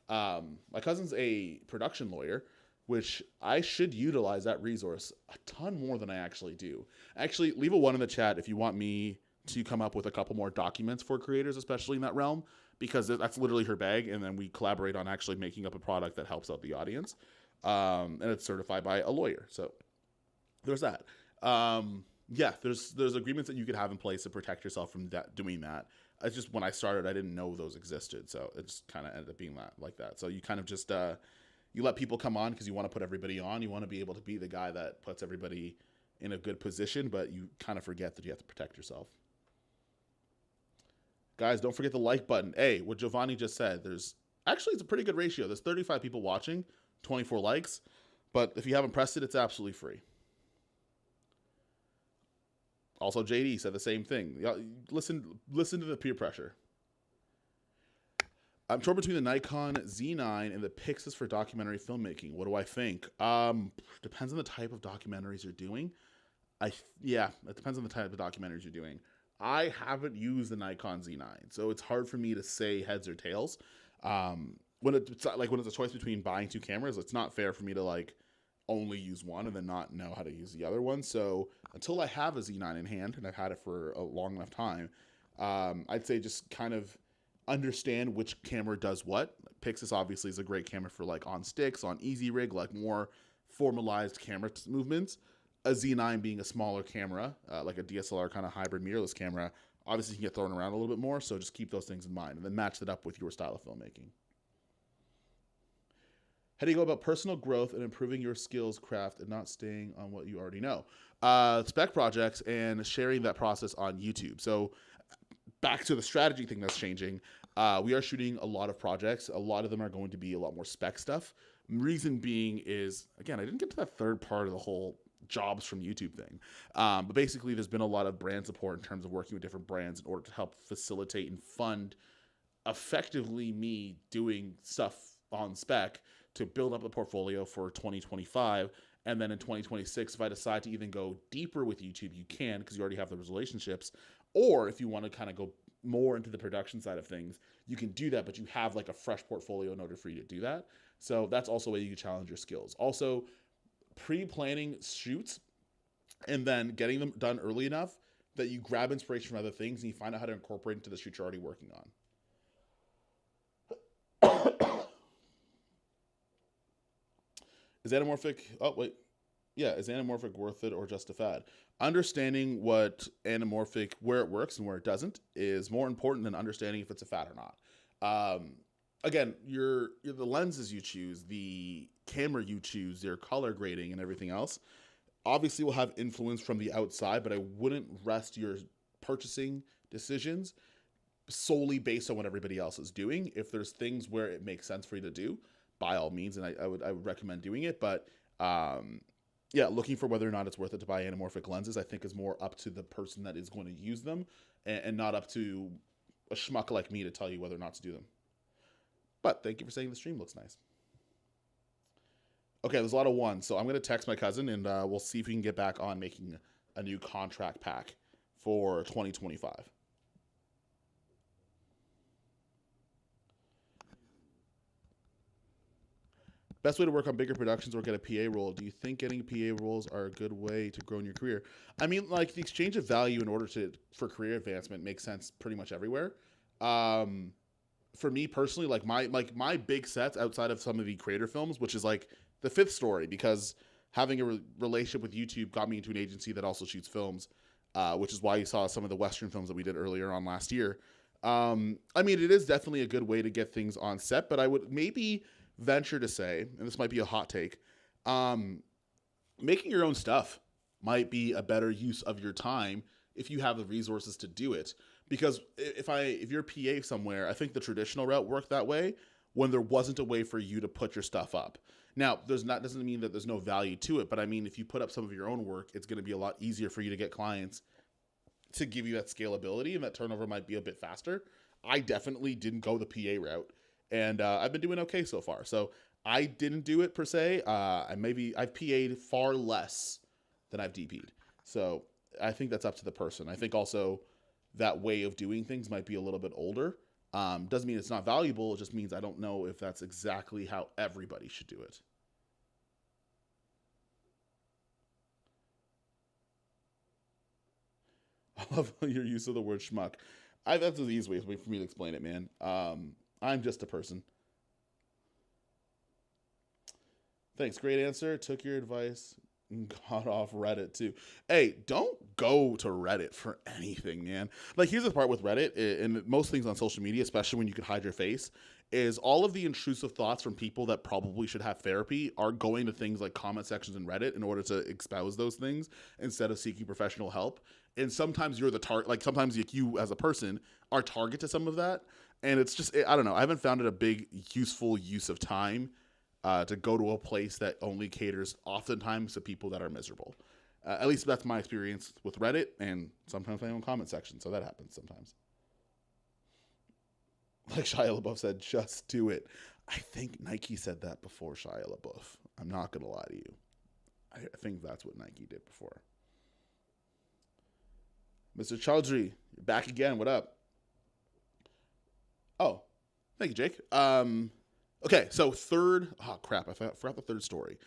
My cousin's a production lawyer, which I should utilize that resource a ton more than I actually do. Actually, leave a 1 in the chat if you want me to come up with a couple more documents for creators, especially in that realm, because that's literally her bag. And then we collaborate on actually making up a product that helps out the audience. And it's certified by a lawyer. So there's that. Yeah, there's agreements that you could have in place to protect yourself from doing that. It's just when I started, I didn't know those existed. So it just kind of ended up being like that. So you kind of just, you let people come on because you want to put everybody on. You want to be able to be the guy that puts everybody in a good position, but you kind of forget that you have to protect yourself. Guys, don't forget the like button. Hey, what Giovanni just said, there's actually it's a pretty good ratio. There's 35 people watching, 24 likes. But if you haven't pressed it, it's absolutely free. Also, JD said the same thing. Listen to the peer pressure. I'm torn between the Nikon Z9 and the Pixis for documentary filmmaking. What do I think? Depends on the type of documentaries you're doing. Yeah, it depends on the type of documentaries you're doing. I haven't used the Nikon Z9, so it's hard for me to say heads or tails. When it's a choice between buying two cameras, it's not fair for me to like only use one and then not know how to use the other one. So until I have a Z9 in hand, and I've had it for a long enough time, I'd say just kind of understand which camera does what. Pixis obviously is a great camera for like on sticks, on easy rig, like more formalized camera movements. A Z9 being a smaller camera, like a DSLR kind of hybrid mirrorless camera, obviously you can get thrown around a little bit more. So just keep those things in mind and then match that up with your style of filmmaking. How do you go about personal growth and improving your skills, craft, and not staying on what you already know? Spec projects and sharing that process on YouTube. So back to the strategy thing that's changing. We are shooting a lot of projects. A lot of them are going to be a lot more spec stuff. Reason being is, again, I didn't get to that third part of the whole jobs from YouTube thing. But basically, there's been a lot of brand support in terms of working with different brands in order to help facilitate and fund effectively me doing stuff on spec to build up a portfolio for 2025. And then in 2026, if I decide to even go deeper with YouTube, you can, because you already have those relationships. Or if you want to kind of go more into the production side of things, you can do that, but you have like a fresh portfolio in order for you to do that. So that's also a way you can challenge your skills. Also, pre-planning shoots and then getting them done early enough that you grab inspiration from other things and you find out how to incorporate into the shoot you're already working on. Is anamorphic? Oh, wait. Yeah, is anamorphic worth it or just a fad? Understanding what anamorphic, where it works and where it doesn't, is more important than understanding if it's a fad or not. Again, the lenses you choose, the camera you choose, your color grading and everything else, obviously will have influence from the outside, but I wouldn't rest your purchasing decisions solely based on what everybody else is doing. If there's things where it makes sense for you to do, by all means, and I would recommend doing it. But yeah, looking for whether or not it's worth it to buy anamorphic lenses, I think is more up to the person that is going to use them and not up to a schmuck like me to tell you whether or not to do them. But thank you for saying the stream looks nice. Okay, there's a lot of ones, so I'm going to text my cousin and we'll see if we can get back on making a new contract pack for 2025. Best way to work on bigger productions or get a PA role. Do you think getting PA roles are a good way to grow in your career? I mean, like the exchange of value in order for career advancement makes sense pretty much everywhere. For me personally, like my big sets outside of some of the creator films, which is like the fifth story, because having a relationship with YouTube got me into an agency that also shoots films, which is why you saw some of the Western films that we did earlier on last year. I mean, it is definitely a good way to get things on set, but I would maybe venture to say, and this might be a hot take, making your own stuff might be a better use of your time if you have the resources to do it. Because if you're a PA somewhere, I think the traditional route worked that way when there wasn't a way for you to put your stuff up. Now, doesn't mean that there's no value to it, but I mean, if you put up some of your own work, it's going to be a lot easier for you to get clients to give you that scalability, and that turnover might be a bit faster. I definitely didn't go the PA route, and I've been doing okay so far. So I didn't do it per se. I've PA'd far less than I've DP'd. So I think that's up to the person. I think also that way of doing things might be a little bit older. Doesn't mean it's not valuable. It just means I don't know if that's exactly how everybody should do it. I love your use of the word schmuck. That's the easiest way for me to explain it, man. I'm just a person. Thanks. Great answer. Took your advice and got off Reddit too. Hey, don't go to Reddit for anything, man. Like, here's the part with Reddit and most things on social media, especially when you can hide your face, is all of the intrusive thoughts from people that probably should have therapy are going to things like comment sections and Reddit in order to espouse those things instead of seeking professional help. And sometimes you're the target, like sometimes you as a person are target to some of that. And it's just, I don't know. I haven't found it a big useful use of time to go to a place that only caters oftentimes to people that are miserable. At least that's my experience with Reddit and sometimes my own comment section. So that happens sometimes. Like Shia LaBeouf said, just do it. I think Nike said that before Shia LaBeouf. I'm not going to lie to you. I think that's what Nike did before. Mr. Chaudhry, you're back again. What up? Oh, thank you, Jake. Okay, so crap, I forgot the third story.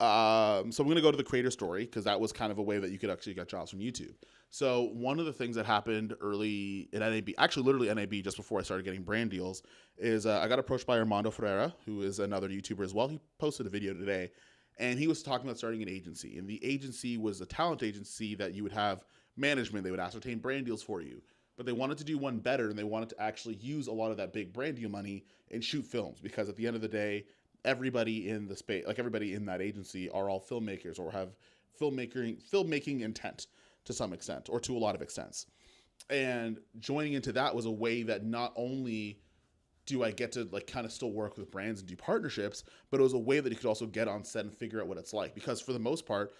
So I'm going to go to the creator story because that was kind of a way that you could actually get jobs from YouTube. So one of the things that happened early in NAB, actually literally NAB just before I started getting brand deals, is I got approached by Armando Ferreira, who is another YouTuber as well. He posted a video today, and he was talking about starting an agency. And the agency was a talent agency that you would have management. They would ascertain brand deals for you. But they wanted to do one better, and they wanted to actually use a lot of that big brand deal money and shoot films. Because at the end of the day, everybody in the space, like everybody in that agency, are all filmmakers or have filmmaking intent to some extent or to a lot of extents. And joining into that was a way that not only do I get to like kind of still work with brands and do partnerships, but it was a way that you could also get on set and figure out what it's like. Because for the most part,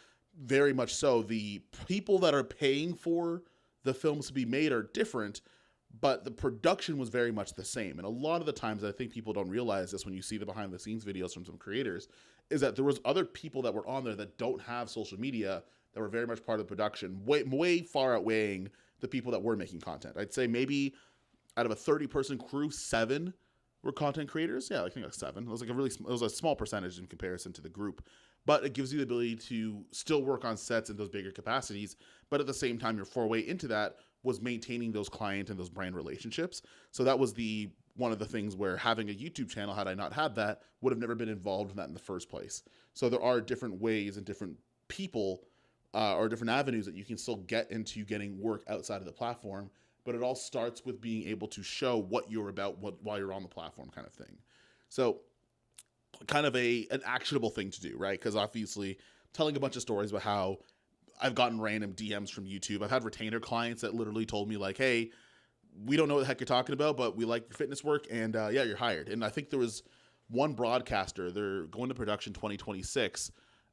very much so, the people that are paying for the films to be made are different, but the production was very much the same. And a lot of the times, I think people don't realize this when you see the behind the scenes videos from some creators, is that there was other people that were on there that don't have social media that were very much part of the production, way far outweighing the people that were making content. I'd say maybe out of a 30-person crew, 7 were content creators. Yeah, I think like 7. It was a small percentage in comparison to the group. But it gives you the ability to still work on sets in those bigger capacities, but at the same time, your foray into that was maintaining those client and those brand relationships. So that was one of the things where having a YouTube channel, had I not had that, would have never been involved in that in the first place. So there are different ways and different people or different avenues that you can still get into getting work outside of the platform, but it all starts with being able to show what you're about while you're on the platform kind of thing. So kind of an actionable thing to do, right? Because obviously telling a bunch of stories about how I've gotten random DMs from YouTube. I've had retainer clients that literally told me like, hey, we don't know what the heck you're talking about, but we like your fitness work, and yeah, you're hired. And I think there was one broadcaster, they're going to production 2026,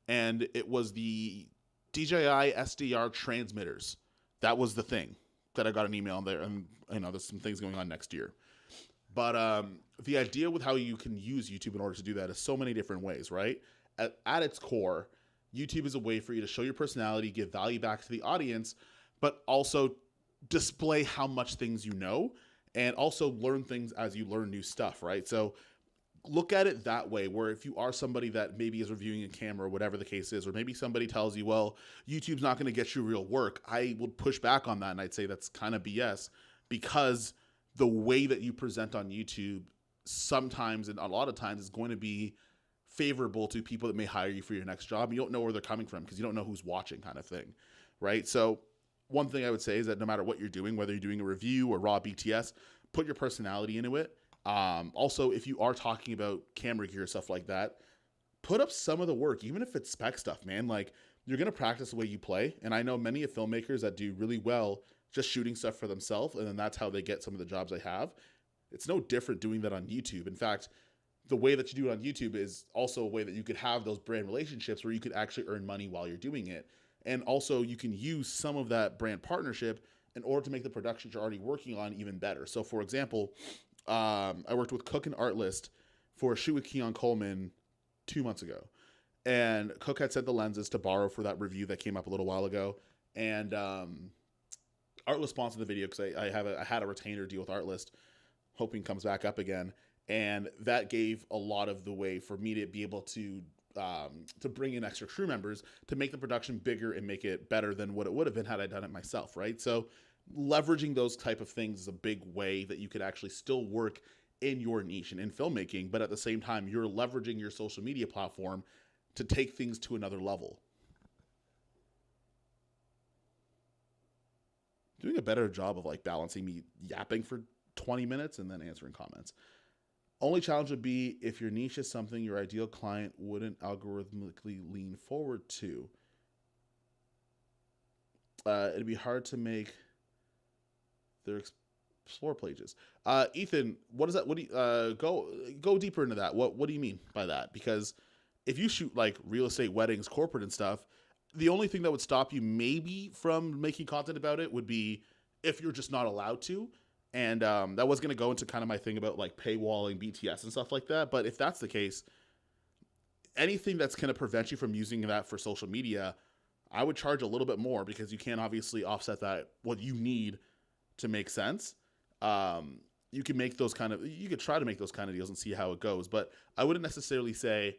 and it was the DJI SDR transmitters. That was the thing that I got an email on there, and there's some things going on next year. But the idea with how you can use YouTube in order to do that is so many different ways, right? At its core, YouTube is a way for you to show your personality, give value back to the audience, but also display how much things you know, and also learn things as you learn new stuff, right? So look at it that way, where if you are somebody that maybe is reviewing a camera or whatever the case is, or maybe somebody tells you, well, YouTube's not going to get you real work, I would push back on that, and I'd say that's kind of BS, because the way that you present on YouTube sometimes and a lot of times is going to be favorable to people that may hire you for your next job. You don't know where they're coming from because you don't know who's watching, kind of thing, right? So one thing I would say is that no matter what you're doing, whether you're doing a review or raw BTS, put your personality into it. Also, if you are talking about camera gear, stuff like that, put up some of the work, even if it's spec stuff, man. Like, you're going to practice the way you play. And I know many of filmmakers that do really well just shooting stuff for themselves, and then that's how they get some of the jobs they have. It's no different doing that on YouTube. In fact, the way that you do it on YouTube is also a way that you could have those brand relationships where you could actually earn money while you're doing it. And also you can use some of that brand partnership in order to make the productions you're already working on even better. So for example, I worked with Cook and Artlist for a shoot with Keon Coleman 2 months ago. And Cook had sent the lenses to borrow for that review that came up a little while ago. And Artlist sponsored the video because I had a retainer deal with Artlist, hoping it comes back up again. And that gave a lot of the way for me to be able to bring in extra crew members to make the production bigger and make it better than what it would have been had I done it myself, right? So leveraging those type of things is a big way that you could actually still work in your niche and in filmmaking, but at the same time, you're leveraging your social media platform to take things to another level. Doing a better job of like balancing me yapping for 20 minutes and then answering comments. Only challenge would be if your niche is something your ideal client wouldn't algorithmically lean forward to. It'd be hard to make their explore pages. Ethan, what is that? What do you go deeper into that? What do you mean by that? Because if you shoot like real estate, weddings, corporate, and stuff, the only thing that would stop you maybe from making content about it would be if you're just not allowed to. And that was going to go into kind of my thing about like paywalling BTS and stuff like that. But if that's the case, anything that's going to prevent you from using that for social media, I would charge a little bit more because you can't obviously offset that what you need to make sense. You can make those kind of, you could try to make those kind of deals and see how it goes. But I wouldn't necessarily say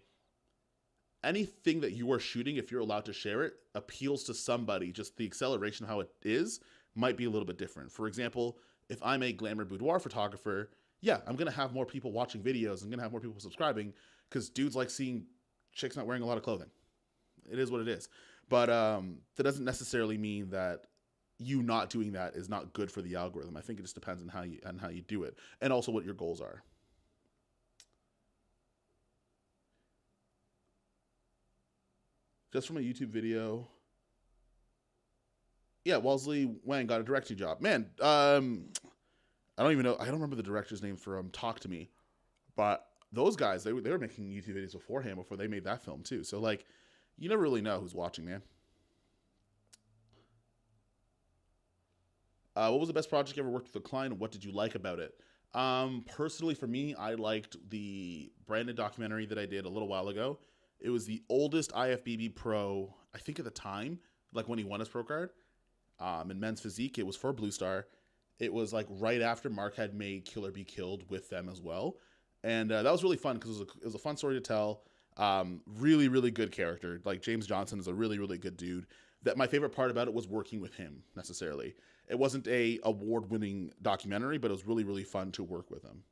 anything that you are shooting, if you're allowed to share it, appeals to somebody. Just the acceleration of how it is might be a little bit different. For example, if I'm a glamour boudoir photographer, yeah, I'm going to have more people watching videos. I'm going to have more people subscribing because dudes like seeing chicks not wearing a lot of clothing. It is what it is. But that doesn't necessarily mean that you not doing that is not good for the algorithm. I think it just depends on how you do it, and also what your goals are. Just from a YouTube video. Yeah, Wellesley Wang got a directing job. Man, I don't even know. I don't remember the director's name for Talk to Me, but those guys they were making YouTube videos beforehand before they made that film too. So like, you never really know who's watching, man. What was the best project you ever worked with a client? And what did you like about it? Personally, for me, I liked the Brandon documentary that I did a little while ago. It was the oldest IFBB pro, I think at the time, like when he won his pro card in men's physique. It was for Blue Star. It was like right after Mark had made Killer Be Killed with them as well. And that was really fun because it was a fun story to tell. Really, really good character. Like James Johnson is a really, really good dude. That my favorite part about it was working with him necessarily. It wasn't a award-winning documentary, but it was really, really fun to work with him.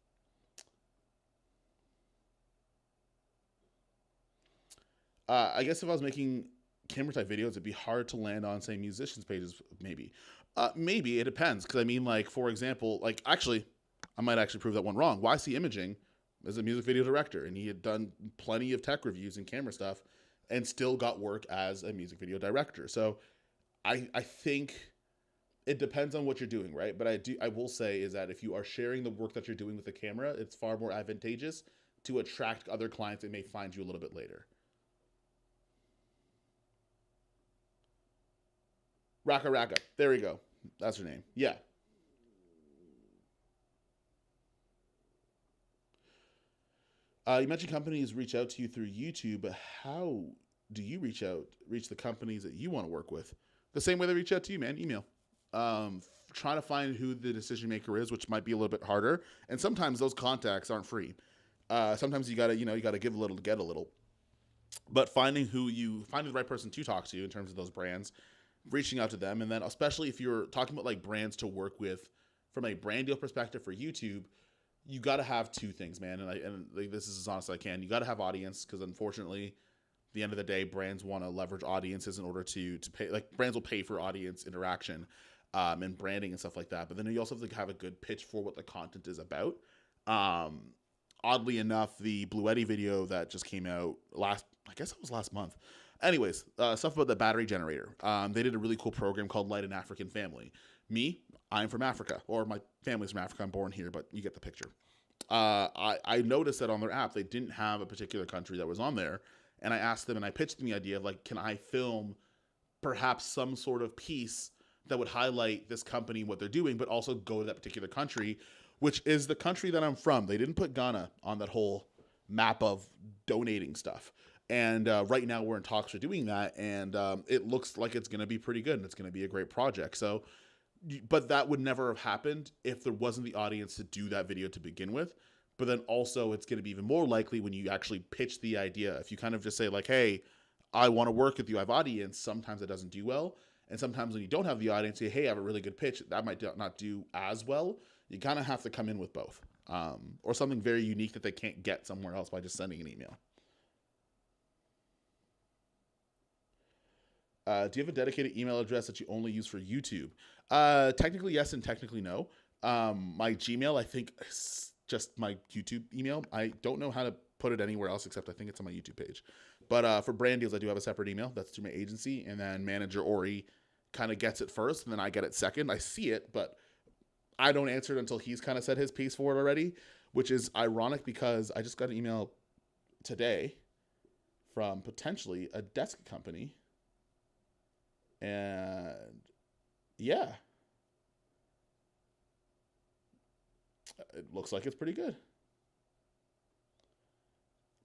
I guess if I was making camera type videos, it'd be hard to land on say musicians pages. Maybe, maybe it depends. Because I mean, like for example, like actually, I might actually prove that one wrong. YC Imaging is a music video director, and he had done plenty of tech reviews and camera stuff, and still got work as a music video director. So I think it depends on what you're doing, right? But I will say is that if you are sharing the work that you're doing with the camera, it's far more advantageous to attract other clients that may find you a little bit later. Raka Raka. There we go. That's her name. Yeah. You mentioned companies reach out to you through YouTube, but how do you reach the companies that you want to work with? The same way they reach out to you, man. Email. Trying to find who the decision maker is, which might be a little bit harder. And sometimes those contacts aren't free. Sometimes you gotta, you gotta give a little to get a little. But finding the right person to talk to in terms of those brands, reaching out to them, and then especially if you're talking about like brands to work with from a brand deal perspective for YouTube, you got to have two things, man. And like, this is as honest as I can. You got to have audience because unfortunately, at the end of the day, brands want to leverage audiences in order to pay. Like brands will pay for audience interaction, and branding and stuff like that. But then you also have to have a good pitch for what the content is about. Um, Oddly enough, the Blue Eddy video that just came out I guess it was last month. Anyways, stuff about the battery generator. They did a really cool program called Light an African Family. Me, I'm from Africa, or my family's from Africa. I'm born here, but you get the picture. I noticed that on their app, they didn't have a particular country that was on there. And I asked them and I pitched them the idea of like, can I film perhaps some sort of piece that would highlight this company, what they're doing, but also go to that particular country, which is the country that I'm from. They didn't put Ghana on that whole map of donating stuff. And right now we're in talks for doing that. And it looks like it's going to be pretty good and it's going to be a great project. So, but that would never have happened if there wasn't the audience to do that video to begin with. But then also it's going to be even more likely when you actually pitch the idea. If you kind of just say like, hey, I want to work with you, I have audience, sometimes it doesn't do well. And sometimes when you don't have the audience, say, hey, I have a really good pitch, that might not do as well. You kind of have to come in with both, or something very unique that they can't get somewhere else by just sending an email. Do you have a dedicated email address that you only use for YouTube? Technically yes and technically no. My Gmail, I think just my YouTube email. I don't know how to put it anywhere else except I think it's on my YouTube page. But for brand deals, I do have a separate email. That's through my agency. And then manager Ori kind of gets it first, and then I get it second. I see it, but I don't answer it until he's kind of said his piece for it already, which is ironic because I just got an email today from potentially a desk company. And yeah, it looks like it's pretty good.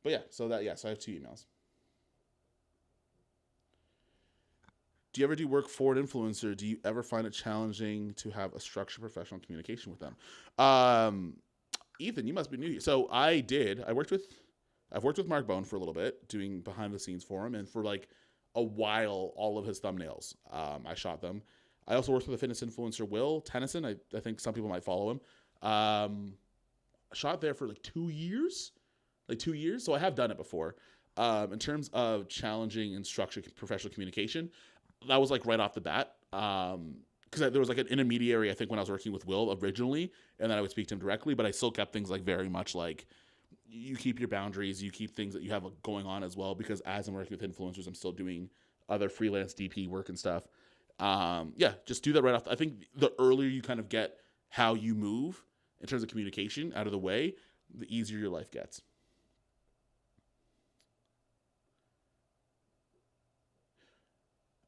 But yeah, so I have 2 emails. Do you ever do work for an influencer? Do you ever find it challenging to have a structured professional communication with them? Ethan, you must be new here. So I did. I've worked with Mark Bone for a little bit, doing behind the scenes for him, and for like a while, all of his thumbnails, I shot them. I also worked with a fitness influencer, Will Tennyson. I think some people might follow him. I shot there for like 2 years, So I have done it before. In terms of challenging and structured professional communication, that was like right off the bat. Because there was like an intermediary, I think, when I was working with Will originally, and then I would speak to him directly, but I still kept things like very much like, you keep your boundaries, you keep things that you have going on as well, because as I'm working with influencers, I'm still doing other freelance DP work and stuff. Yeah, just do that right off. I think the earlier you kind of get how you move in terms of communication out of the way, the easier your life gets.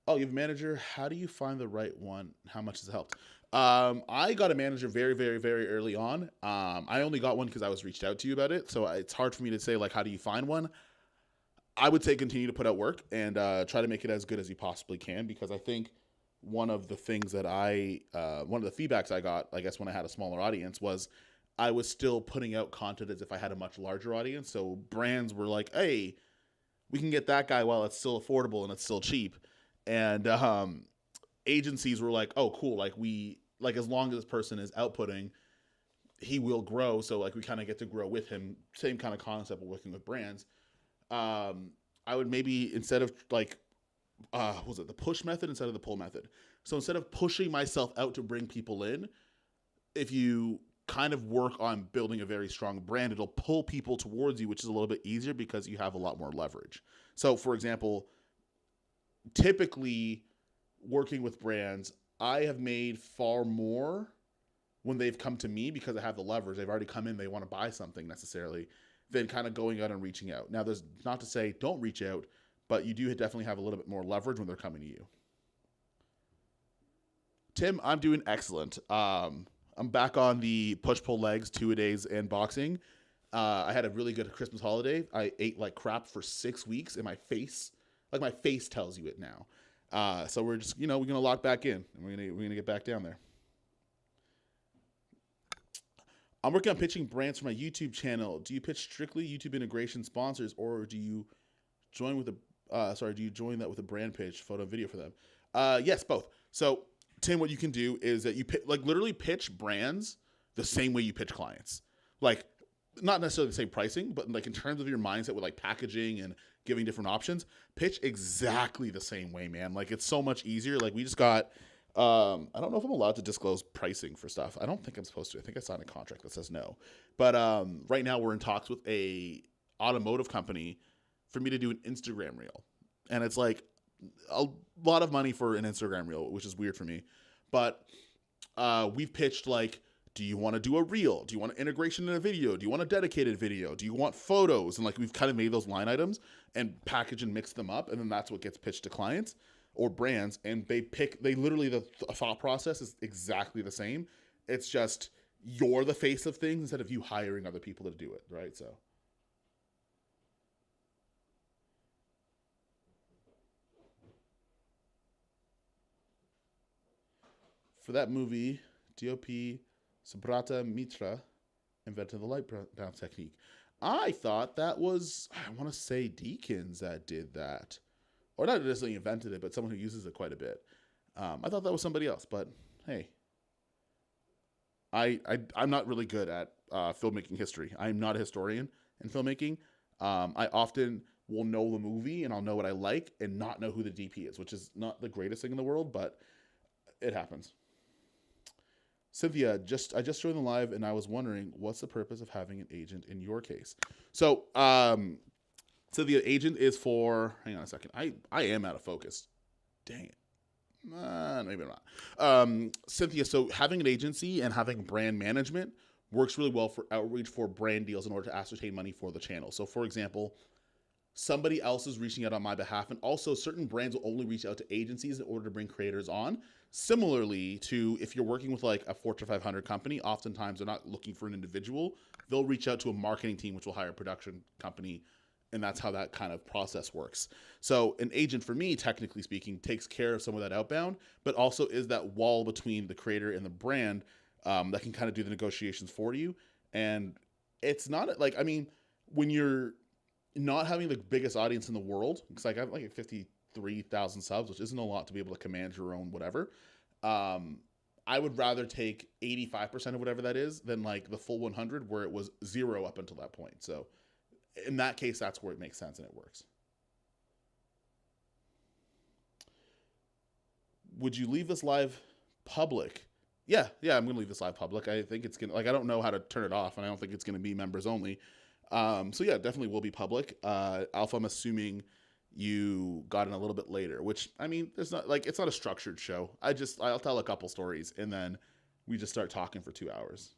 Oh, you have a manager. How do you find the right one? How much has it helped? I got a manager very, very, very early on. I only got one because I was reached out to you about it. So it's hard for me to say, like, how do you find one? I would say continue to put out work and try to make it as good as you possibly can, because I think one of the things that one of the feedbacks I got, I guess, when I had a smaller audience was I was still putting out content as if I had a much larger audience. So brands were like, hey, we can get that guy while it's still affordable and it's still cheap. And agencies were like, oh, cool. Like as long as this person is outputting, he will grow. So like we kind of get to grow with him. Same kind of concept of working with brands. I would maybe, instead of like, what was it, the push method instead of the pull method. So instead of pushing myself out to bring people in, if you kind of work on building a very strong brand, it'll pull people towards you, which is a little bit easier because you have a lot more leverage. So for example, typically working with brands, I have made far more when they've come to me because I have the leverage. They've already come in, they want to buy something necessarily, than kind of going out and reaching out. Now, there's not to say don't reach out, but you do definitely have a little bit more leverage when they're coming to you. Tim, I'm doing excellent. I'm back on the push-pull legs, 2-a-days, and boxing. I had a really good Christmas holiday. I ate like crap for 6 weeks, and my face tells you it now. So we're just, we're gonna lock back in, and we're gonna get back down there. I'm working on pitching brands for my YouTube channel. Do you pitch strictly YouTube integration sponsors, or do you join with do you join that with a brand pitch, photo and video for them? Yes, both. So Tim, what you can do is that you literally pitch brands the same way you pitch clients. Like, not necessarily the same pricing, but like in terms of your mindset with like packaging and giving different options, pitch exactly the same way, man. Like, it's so much easier. Like, we just got, I don't know if I'm allowed to disclose pricing for stuff. I don't think I'm supposed to. I think I signed a contract that says no. But right now we're in talks with a automotive company for me to do an Instagram reel. And it's like a lot of money for an Instagram reel, which is weird for me. But we've pitched like, do you want to do a reel? Do you want an integration in a video? Do you want a dedicated video? Do you want photos? And like, we've kind of made those line items and package and mix them up. And then that's what gets pitched to clients or brands. And the thought process is exactly the same. It's just, you're the face of things instead of you hiring other people to do it. Right. So. For that movie, DOP Subrata Mitra invented the light bounce technique. I thought that was, I want to say Deakins that did that. Or not necessarily invented it, but someone who uses it quite a bit. I thought that was somebody else, but hey. I'm not really good at filmmaking history. I'm not a historian in filmmaking. I often will know the movie and I'll know what I like and not know who the DP is, which is not the greatest thing in the world, but it happens. Cynthia, I just joined the live and I was wondering what's the purpose of having an agent in your case. So, Cynthia, agent is for. Hang on a second. I am out of focus. Dang it. Maybe not. Cynthia, so having an agency and having brand management works really well for outreach for brand deals in order to ascertain money for the channel. So, for example, somebody else is reaching out on my behalf, and also certain brands will only reach out to agencies in order to bring creators on. Similarly to if you're working with like a Fortune 500 company, oftentimes they're not looking for an individual. They'll reach out to a marketing team, which will hire a production company, and that's how that kind of process works. So an agent, for me, technically speaking, takes care of some of that outbound, but also is that wall between the creator and the brand that can kind of do the negotiations for you. And it's not like, I mean, when you're not having the biggest audience in the world, because like I have like 53,000 subs, which isn't a lot to be able to command your own whatever. I would rather take 85% of whatever that is than like the full 100 where it was zero up until that point. So in that case, that's where it makes sense and it works. Would you leave this live public? Yeah, I'm gonna leave this live public. I think it's gonna, like, I don't know how to turn it off, and I don't think it's gonna be members only. So yeah, definitely will be public. Alpha, I'm assuming you got in a little bit later, which, I mean, there's not like, it's not a structured show. I'll tell a couple stories and then we just start talking for 2 hours.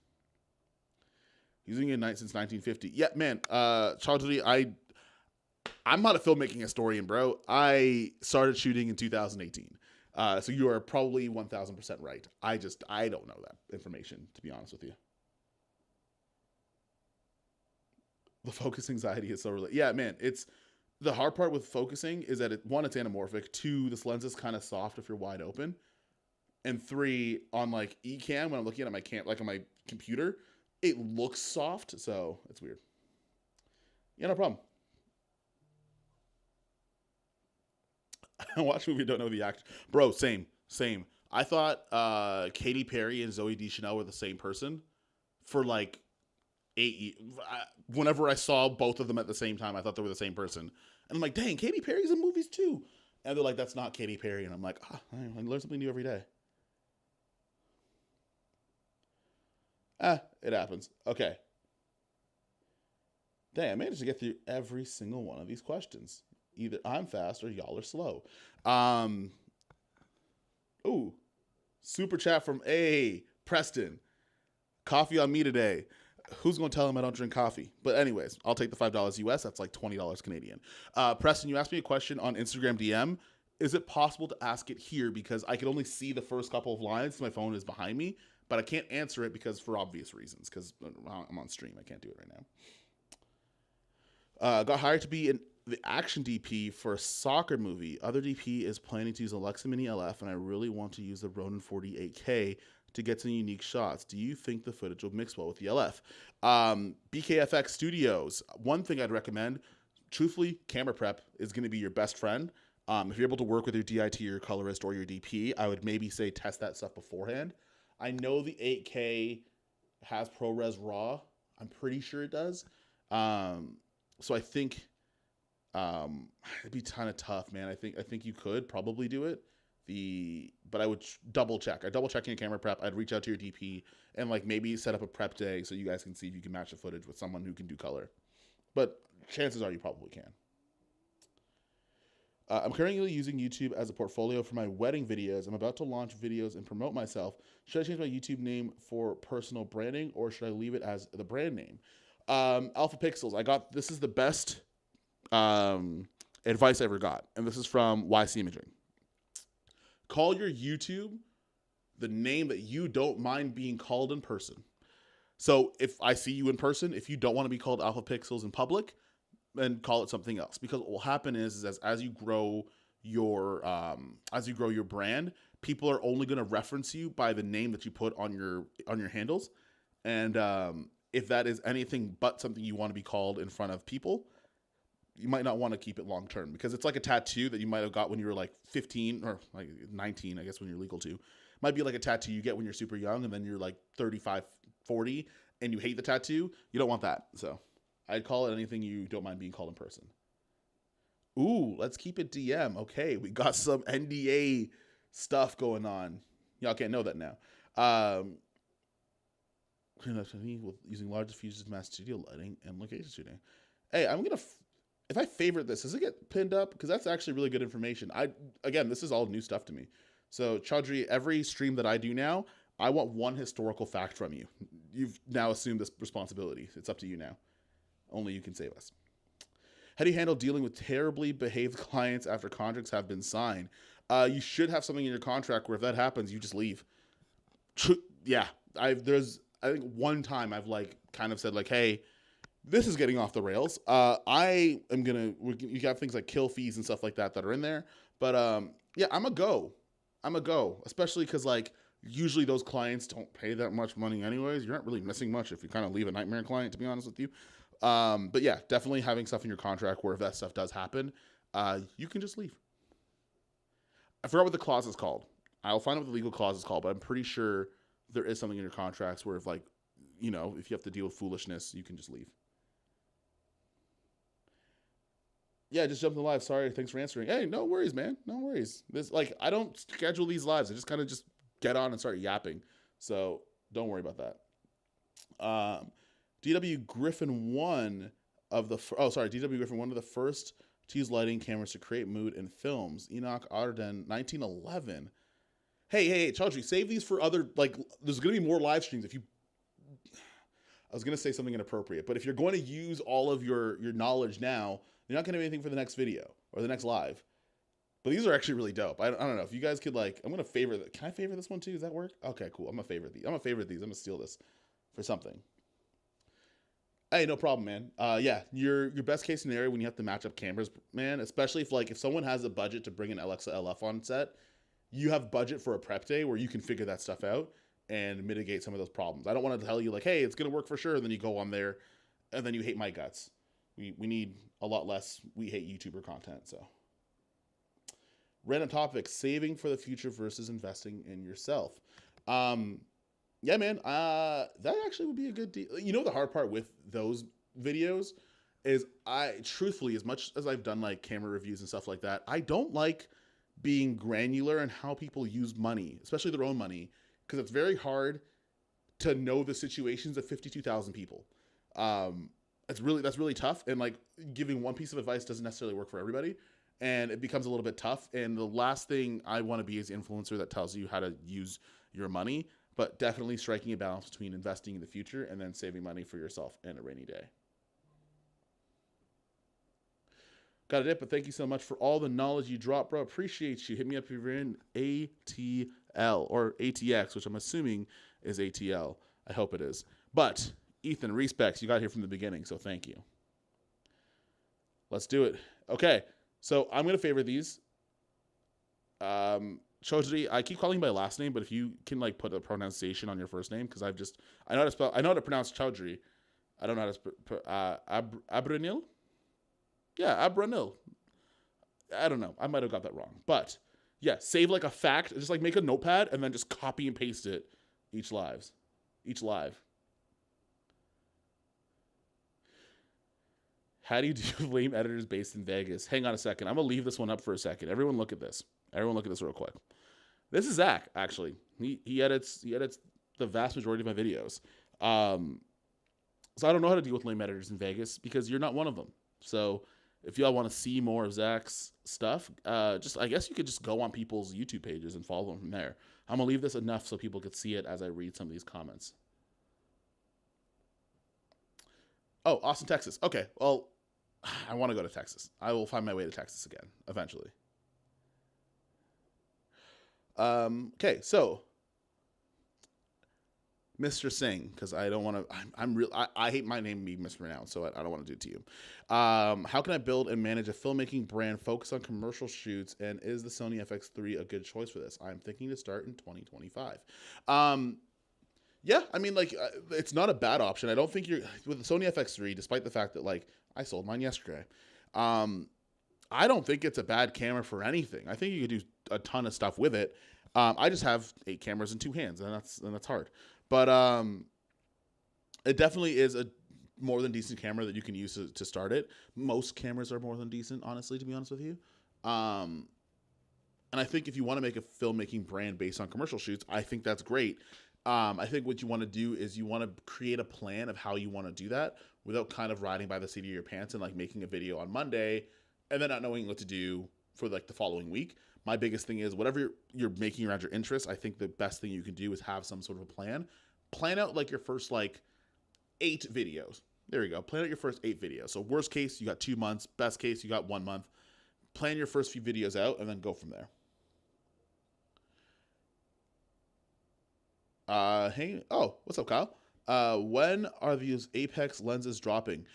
Using it night since 1950. Yeah, man. Charles Judy, I'm not a filmmaking historian, bro. I started shooting in 2018. So you are probably 1,000% right. I don't know that information, to be honest with you. The focus anxiety is so real. Yeah, man. It's the hard part with focusing is that one, it's anamorphic. Two, this lens is kind of soft if you're wide open. And three, on like Ecamm, when I'm looking at my like on my computer, it looks soft, so it's weird. Yeah, no problem. I watch a movie, don't know the actor. Bro, same. I thought Katy Perry and Zoe Deschanel were the same person for like 8 years. Whenever I saw both of them at the same time, I thought they were the same person. And I'm like, dang, Katy Perry's in movies too. And they're like, that's not Katy Perry. And I'm like, I learn something new every day. It happens. Okay. Dang, I managed to get through every single one of these questions. Either I'm fast or y'all are slow. Ooh, super chat from Preston. Coffee on me today. Who's going to tell him I don't drink coffee? But anyways, I'll take the $5 US. That's like $20 Canadian. Preston, you asked me a question on Instagram DM. Is it possible to ask it here? Because I can only see the first couple of lines. My phone is behind me. But I can't answer it because for obvious reasons. Because I'm on stream. I can't do it right now. Got hired to be the action DP for a soccer movie. Other DP is planning to use Alexa Mini LF, and I really want to use the Ronin 48K to get some unique shots. Do you think the footage will mix well with the LF? BKFX Studios. One thing I'd recommend, truthfully, camera prep is going to be your best friend. If you're able to work with your DIT, your colorist, or your DP, I would maybe say test that stuff beforehand. I know the 8K has ProRes RAW. I'm pretty sure it does. So I think it'd be kind of tough, man. I think you could probably do it. But I would double check. I double check your camera prep. I'd reach out to your DP and like maybe set up a prep day so you guys can see if you can match the footage with someone who can do color. But chances are you probably can. I'm currently using YouTube as a portfolio for my wedding videos. I'm about to launch videos and promote myself. Should I change my YouTube name for personal branding or should I leave it as the brand name? Alpha Pixels. This is the best advice I ever got. And this is from YC Imaging. Call your YouTube the name that you don't mind being called in person. So if I see you in person, if you don't want to be called Alpha Pixels in public, then call it something else. Because what will happen is as you grow your brand, people are only going to reference you by the name that you put on your handles. And if that is anything but something you want to be called in front of people, you might not want to keep it long term because it's like a tattoo that you might have got when you were like 15 or like 19, I guess, when you're legal to. Might be like a tattoo you get when you're super young and then you're like 35, 40 and you hate the tattoo. You don't want that. So I'd call it anything you don't mind being called in person. Ooh, let's keep it DM. Okay, we got some NDA stuff going on. Y'all can't know that now. clean up to me with using large diffusions, mass studio lighting, and location shooting. Hey, I'm gonna. If I favorite this, does it get pinned up? Because that's actually really good information. Again, this is all new stuff to me. So Chaudhry, every stream that I do now, I want one historical fact from you. You've now assumed this responsibility. It's up to you now. Only you can save us. How do you handle dealing with terribly behaved clients after contracts have been signed? You should have something in your contract where if that happens, you just leave. Yeah, I think one time I've like kind of said like, hey, this is getting off the rails. I am gonna. You have things like kill fees and stuff like that are in there. But yeah, I'm a go. Especially because like usually those clients don't pay that much money anyways. You're not really missing much if you kind of leave a nightmare client, to be honest with you. But yeah, definitely having stuff in your contract where if that stuff does happen, you can just leave. I forgot what the clause is called. I'll find out what the legal clause is called, but I'm pretty sure there is something in your contracts where if like, if you have to deal with foolishness, you can just leave. Yeah, just jumped in live. Sorry, thanks for answering. Hey, no worries, man. No worries. This I don't schedule these lives. I just kind of just get on and start yapping. So don't worry about that. DW Griffin one of the DW Griffin, one of the first to use lighting cameras to create mood in films. Enoch Otterden, 1911. Hey, Chaudhry, save these for other there's gonna be more live streams if you. I was gonna say something inappropriate, but if you're going to use all of your knowledge now, you're not gonna have anything for the next video or the next live. But these are actually really dope. I don't know if you guys could I'm gonna favorite. Can I favorite this one too? Does that work? Okay, cool. I'm gonna favorite these. I'm gonna steal this for something. Hey, no problem, man. Yeah, your best case scenario when you have to match up cameras, man, especially if someone has a budget to bring an Alexa LF on set, you have budget for a prep day where you can figure that stuff out and mitigate some of those problems. I don't want to tell you hey, it's gonna work for sure, and then you go on there, and then you hate my guts. We need a lot less we hate YouTuber content. So, random topic: saving for the future versus investing in yourself. Yeah, man, that actually would be a good deal. The hard part with those videos is truthfully, as much as I've done camera reviews and stuff like that, I don't like being granular in how people use money, especially their own money, because it's very hard to know the situations of 52,000 people. That's really tough, and giving one piece of advice doesn't necessarily work for everybody, and it becomes a little bit tough. And the last thing I want to be is an influencer that tells you how to use your money, but definitely striking a balance between investing in the future and then saving money for yourself and a rainy day. Got it, but thank you so much for all the knowledge you dropped, bro. Appreciate you. Hit me up if you're in ATL or ATX, which I'm assuming is ATL. I hope it is. But Ethan, respects. You got here from the beginning, so thank you. Let's do it. Okay, so I'm going to favor these. Chaudhry, I keep calling you by last name, but if you can put a pronunciation on your first name, because I know how to pronounce Chaudhry. I don't know how to Abranil? Yeah, Abranil. I don't know. I might have got that wrong. But yeah, save a fact, just make a notepad and then just copy and paste it each live. How do you do lame editors based in Vegas? Hang on a second. I'm going to leave this one up for a second. Everyone look at this. Real quick. This is Zach, actually. He edits the vast majority of my videos. So I don't know how to deal with lame editors in Vegas because you're not one of them. So if y'all want to see more of Zach's stuff, I guess you could just go on people's YouTube pages and follow them from there. I'm going to leave this enough so people could see it as I read some of these comments. Oh, Austin, Texas. Okay, well, I want to go to Texas. I will find my way to Texas again, eventually. Okay, so Mr. Singh, because I don't want to. I hate my name being mispronounced, so I don't want to do it to you. How can I build and manage a filmmaking brand focused on commercial shoots? And is the Sony FX3 a good choice for this? I'm thinking to start in 2025. Yeah, I mean, it's not a bad option. I don't think with the Sony FX3, despite the fact that I sold mine yesterday. I don't think it's a bad camera for anything. I think you could do a ton of stuff with it. I just have 8 cameras in 2 hands, and that's hard. But it definitely is a more than decent camera that you can use to start it. Most cameras are more than decent, honestly, to be honest with you. And I think if you want to make a filmmaking brand based on commercial shoots, I think that's great. I think what you want to do is you want to create a plan of how you want to do that without kind of riding by the seat of your pants and like making a video on Monday and then not knowing what to do for like the following week. My biggest thing is whatever you're making around your interests, I think the best thing you can do is have some sort of a plan. Plan out like your first like 8 videos. There you go. Plan out your first 8 videos. So worst case, you got 2 months. Best case, you got 1 month. Plan your first few videos out and then go from there. Hey, oh, what's up, Kyle? When are these Apex lenses dropping?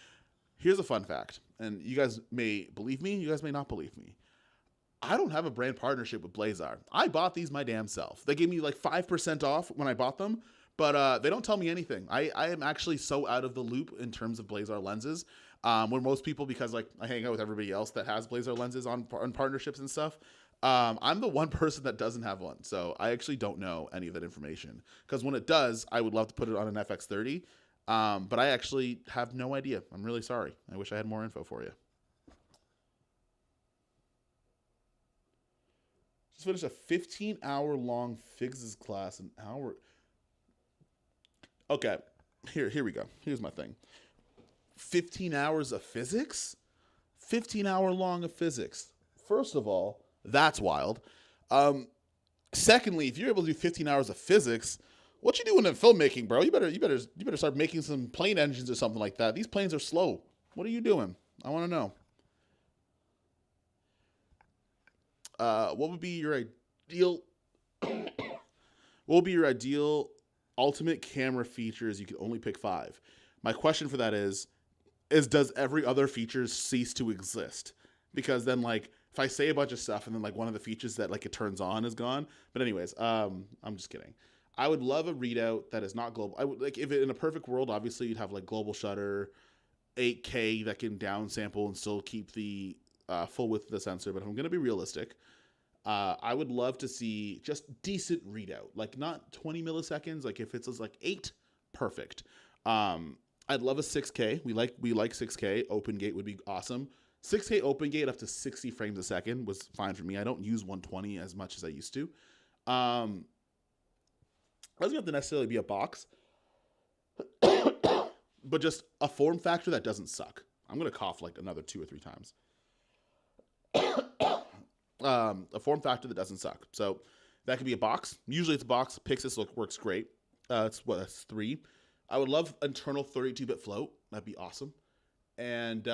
Here's a fun fact, and you guys may believe me, you guys may not believe me. I don't have a brand partnership with Blazar. I bought these my damn self. They gave me like 5% off when I bought them, but they don't tell me anything. I am actually so out of the loop in terms of Blazar lenses. Where most people, because like I hang out with everybody else that has Blazar lenses on partnerships and stuff, I'm the one person that doesn't have one. So I actually don't know any of that information. Because when it does, I would love to put it on an FX30. But I actually have no idea. I'm really sorry. I wish I had more info for you. Just finished a 15-hour long physics class, an hour. Okay, here we go. Here's my thing. 15 hours of physics? 15-hour long of physics. First of all, that's wild. Secondly, if you're able to do 15 hours of physics, what you doing in filmmaking, bro? You better start making some plane engines or something like that. These planes are slow. What are you doing? I want to know. What would be your ideal? What would be your ideal ultimate camera features? You can only pick 5. My question for that is does every other feature cease to exist? Because then like if I say a bunch of stuff and then like one of the features that like it turns on is gone. But anyways, I'm just kidding. I would love a readout that is not global. I would like if it, in a perfect world, obviously you'd have like global shutter, 8K that can downsample and still keep the full width of the sensor. But if I'm going to be realistic, I would love to see just decent readout, like not 20 milliseconds. Like if it's like 8, perfect. I'd love a 6K. We like 6K. Open gate would be awesome. 6K open gate up to 60 frames a second was fine for me. I don't use 120 as much as I used to. It doesn't have to necessarily be a box, but just a form factor that doesn't suck. I'm going to cough like another 2 or 3 times. A form factor that doesn't suck. So that could be a box. Usually it's a box. Pixis works great. That's 3. I would love internal 32-bit float. That'd be awesome. And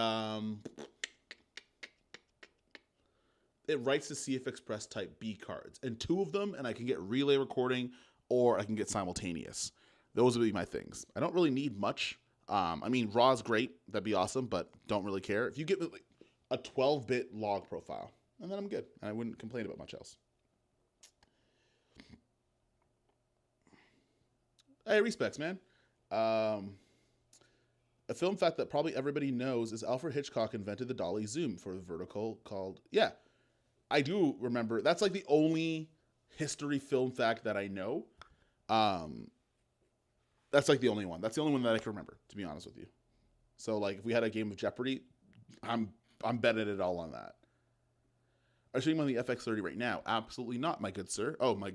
it writes to CF Express type B cards. And 2 of them, and I can get relay recording or I can get simultaneous. Those would be my things. I don't really need much. I mean, RAW is great. That'd be awesome, but don't really care. If you get like a 12-bit log profile, and then I'm good. And I wouldn't complain about much else. Hey, respects, man. A film fact that probably everybody knows is Alfred Hitchcock invented the dolly zoom for the vertical called... Yeah, I do remember. That's like the only history film fact that I know. That's like the only one. That's the only one that I can remember, to be honest with you. So like if we had a game of Jeopardy, I'm betting it all on that. Are you shooting on the FX30 right now? Absolutely not, my good sir. Oh, my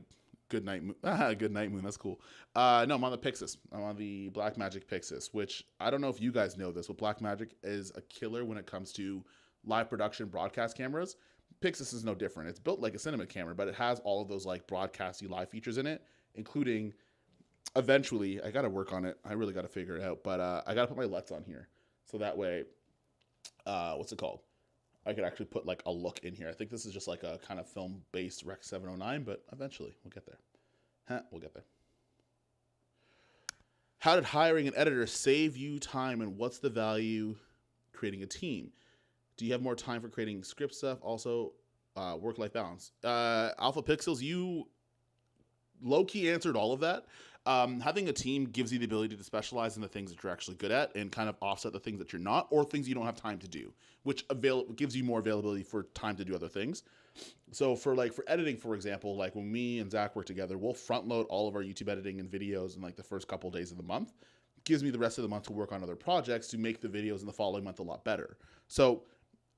good night moon. Good night moon. That's cool. No, I'm on the Pixis. I'm on the Blackmagic Pixis, which I don't know if you guys know this, but Blackmagic is a killer when it comes to live production broadcast cameras. Pixis is no different. It's built like a cinema camera, but it has all of those like broadcasty live features in it, including eventually, I got to work on it. I really got to figure it out, but I got to put my LUTs on here. So that way, what's it called? I could actually put like a look in here. I think this is just like a kind of film-based Rec 709, but eventually we'll get there. We'll get there. How did hiring an editor save you time, and what's the value creating a team? Do you have more time for creating script stuff? Also, work-life balance. Alpha Pixels, you low-key answered all of that. Having a team gives you the ability to specialize in the things that you're actually good at and kind of offset the things that you're not, or things you don't have time to do, which gives you more availability for time to do other things. So for editing, for example, like when me and Zach work together, we'll front load all of our YouTube editing and videos in like the first couple of days of the month. It gives me the rest of the month to work on other projects to make the videos in the following month a lot better. So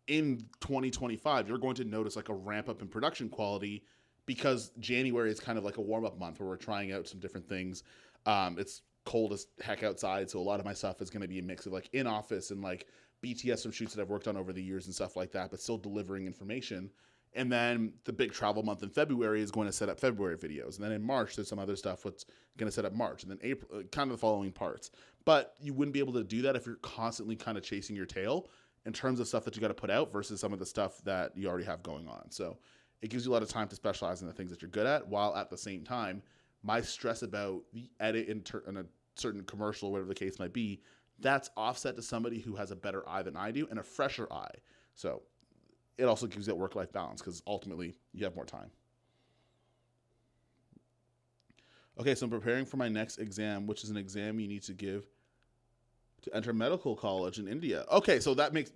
in 2025, you're going to notice like a ramp up in production quality because January is kind of like a warm up month where we're trying out some different things. It's cold as heck outside, so a lot of my stuff is going to be a mix of like in office and like BTS from shoots that I've worked on over the years and stuff like that, but still delivering information. And then the big travel month in February is going to set up February videos. And then in March, there's some other stuff that's going to set up March. And then April, kind of the following parts. But you wouldn't be able to do that if you're constantly kind of chasing your tail in terms of stuff that you got to put out versus some of the stuff that you already have going on. So it gives you a lot of time to specialize in the things that you're good at, while at the same time, my stress about the edit in a certain commercial, whatever the case might be, that's offset to somebody who has a better eye than I do and a fresher eye. So it also gives you that work-life balance because ultimately you have more time. Okay, so I'm preparing for my next exam, which is an exam you need to give to enter medical college in India. Okay, so that makes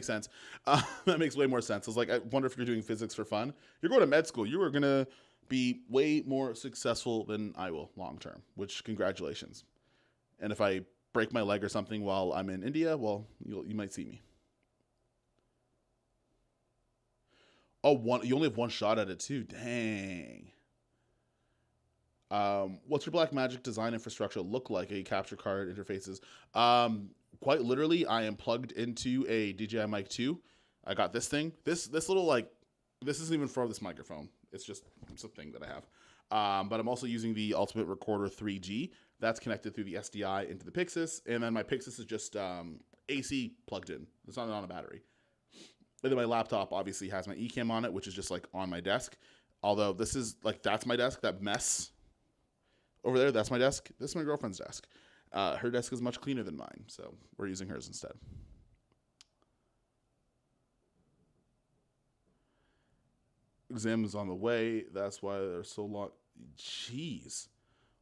sense. That makes way more sense. I was like, I wonder if you're doing physics for fun. You're going to med school. You are going to be way more successful than I will long term, which congratulations. And if I break my leg or something while I'm in India, well, you might see me. Oh, you only have one shot at it too. Dang. What's your Blackmagic design infrastructure look like? A capture card interfaces. Quite literally, I am plugged into a DJI Mic 2. I got this thing. This little this isn't even for this microphone. It's a thing that I have. But I'm also using the Ultimate Recorder 3G. That's connected through the SDI into the Pixis, and then my Pixis is just AC plugged in. It's not on a battery. And then my laptop obviously has my Ecamm on it, which is just like on my desk. Although this is that's my desk. That mess over there, that's my desk. This is my girlfriend's desk. Her desk is much cleaner than mine, so we're using hers instead. Exam is on the way. That's why they're so long. Jeez.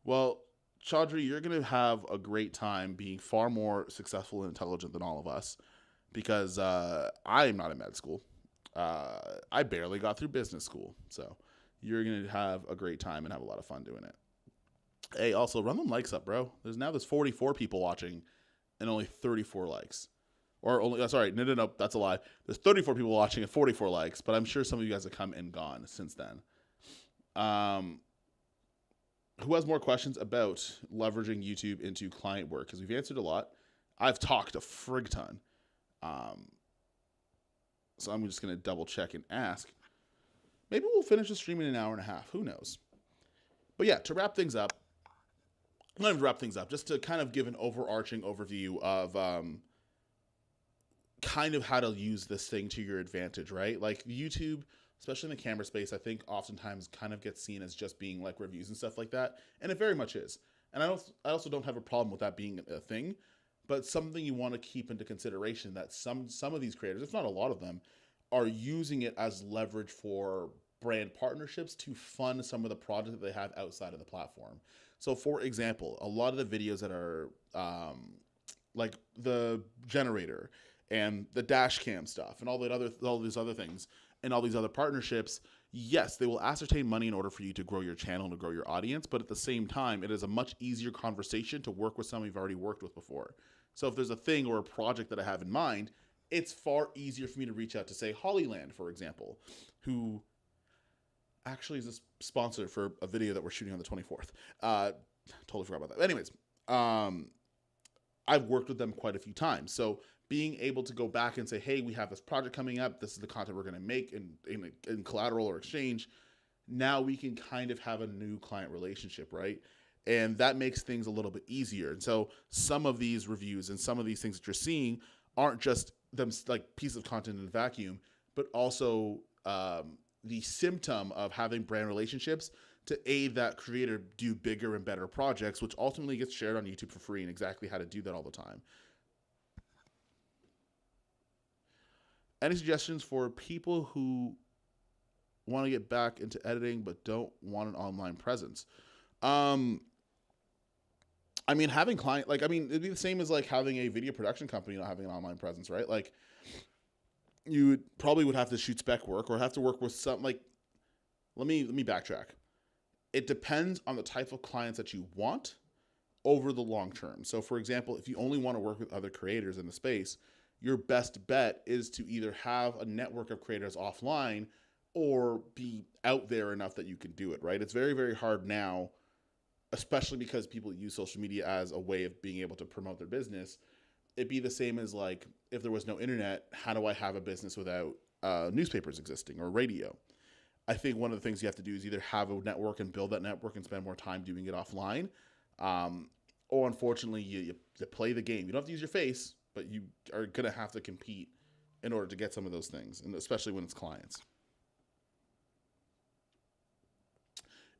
Well, Chaudhry, you're going to have a great time being far more successful and intelligent than all of us because I am not in med school. I barely got through business school. So you're going to have a great time and have a lot of fun doing it. Hey, also, run them likes up, bro. There's 44 people watching and only 34 likes. Or only, sorry, no, that's a lie. There's 34 people watching and 44 likes, but I'm sure some of you guys have come and gone since then. Who has more questions about leveraging YouTube into client work? Because we've answered a lot. I've talked a frig ton. So I'm just going to double check and ask. Maybe we'll finish the stream in an hour and a half. Who knows? But yeah, to wrap things up, just to kind of give an overarching overview of kind of how to use this thing to your advantage, right? Like YouTube, especially in the camera space, I think oftentimes kind of gets seen as just being like reviews and stuff like that. And it very much is. And I also don't have a problem with that being a thing, but something you want to keep into consideration that some of these creators, if not a lot of them, are using it as leverage for brand partnerships to fund some of the projects that they have outside of the platform. So for example, a lot of the videos that are like the generator and the dash cam stuff and all these other things and all these other partnerships, yes, they will ascertain money in order for you to grow your channel and to grow your audience, but at the same time, it is a much easier conversation to work with someone you've already worked with before. So if there's a thing or a project that I have in mind, it's far easier for me to reach out to, say, Hollyland, for example, who actually is a sponsor for a video that we're shooting on the 24th. Totally forgot about that. Anyways, I've worked with them quite a few times. So being able to go back and say, hey, we have this project coming up. This is the content we're going to make in collateral or exchange. Now we can kind of have a new client relationship, right? And that makes things a little bit easier. And so some of these reviews and some of these things that you're seeing aren't just them like pieces of content in a vacuum, but also the symptom of having brand relationships to aid that creator do bigger and better projects, which ultimately gets shared on YouTube for free, and exactly how to do that all the time. Any suggestions for people who want to get back into editing but don't want an online presence? I mean, having it'd be the same as like having a video production company not having an online presence, right? Like, you probably would have to shoot spec work or have to work with some, like, let me backtrack. It depends on the type of clients that you want over the long term. So for example, if you only want to work with other creators in the space, your best bet is to either have a network of creators offline or be out there enough that you can do it, right? It's very, very hard now, especially because people use social media as a way of being able to promote their business. It'd be the same as like if there was no internet, how do I have a business without newspapers existing or radio? I think one of the things you have to do is either have a network and build that network and spend more time doing it offline, um, or unfortunately you play the game. You don't have to use your face, but you are gonna have to compete in order to get some of those things, and especially when it's clients.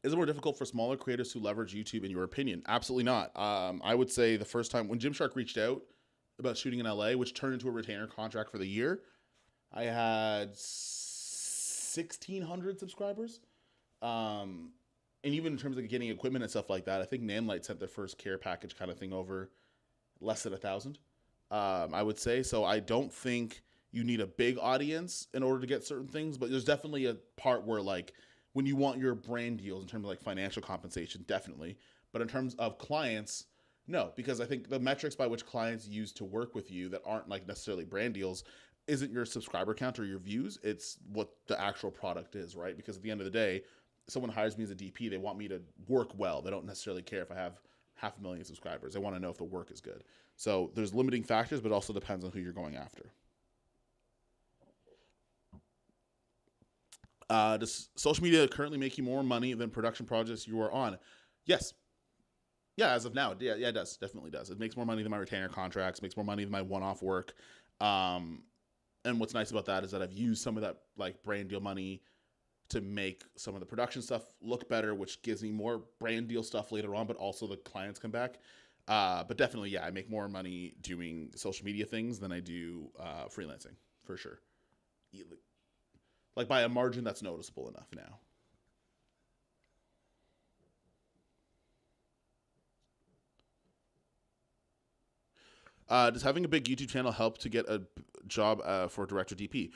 Is it more difficult for smaller creators to leverage YouTube, in your opinion? Absolutely not. I would say the first time when Gymshark reached out about shooting in LA, which turned into a retainer contract for the year, I had 1,600 subscribers. And even in terms of getting equipment and stuff like that, I think Nanlite sent their first care package kind of thing over less than 1,000. I would say. So I don't think you need a big audience in order to get certain things, but there's definitely a part where like when you want your brand deals in terms of like financial compensation, definitely. But in terms of clients, no, because I think the metrics by which clients use to work with you that aren't like necessarily brand deals isn't your subscriber count or your views. It's what the actual product is, right? Because at the end of the day, someone hires me as a DP, they want me to work well. They don't necessarily care if I have 500,000 subscribers. They want to know if the work is good. So there's limiting factors, but it also depends on who you're going after. Does social media currently make you more money than production projects you are on? Yes. Yeah, as of now, yeah, it does. Definitely does. It makes more money than my retainer contracts, makes more money than my one-off work. And what's nice about that is that I've used some of that like brand deal money to make some of the production stuff look better, which gives me more brand deal stuff later on, but also the clients come back. But definitely, yeah, I make more money doing social media things than I do freelancing, for sure. Like by a margin that's noticeable enough now. Does having a big YouTube channel help to get a job for director DP?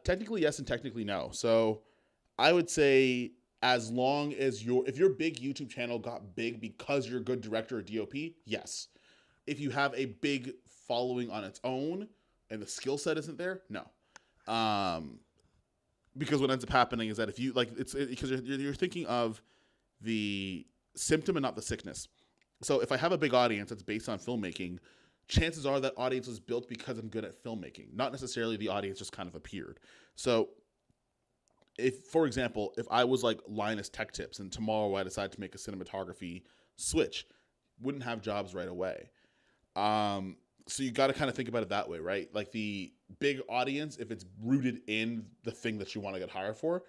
Technically yes, and technically no. So I would say as long as if your big YouTube channel got big because you're a good director or DOP, yes. If you have a big following on its own and the skill set isn't there, no. Because what ends up happening is that if you like, it's because you're thinking of the symptom and not the sickness. So if I have a big audience that's based on filmmaking, chances are that audience was built because I'm good at filmmaking, not necessarily the audience just kind of appeared. So if, for example, if I was like Linus Tech Tips and tomorrow I decide to make a cinematography switch, wouldn't have jobs right away. So you got to kind of think about it that way, right? Like the big audience, if it's rooted in the thing that you want to get hired for,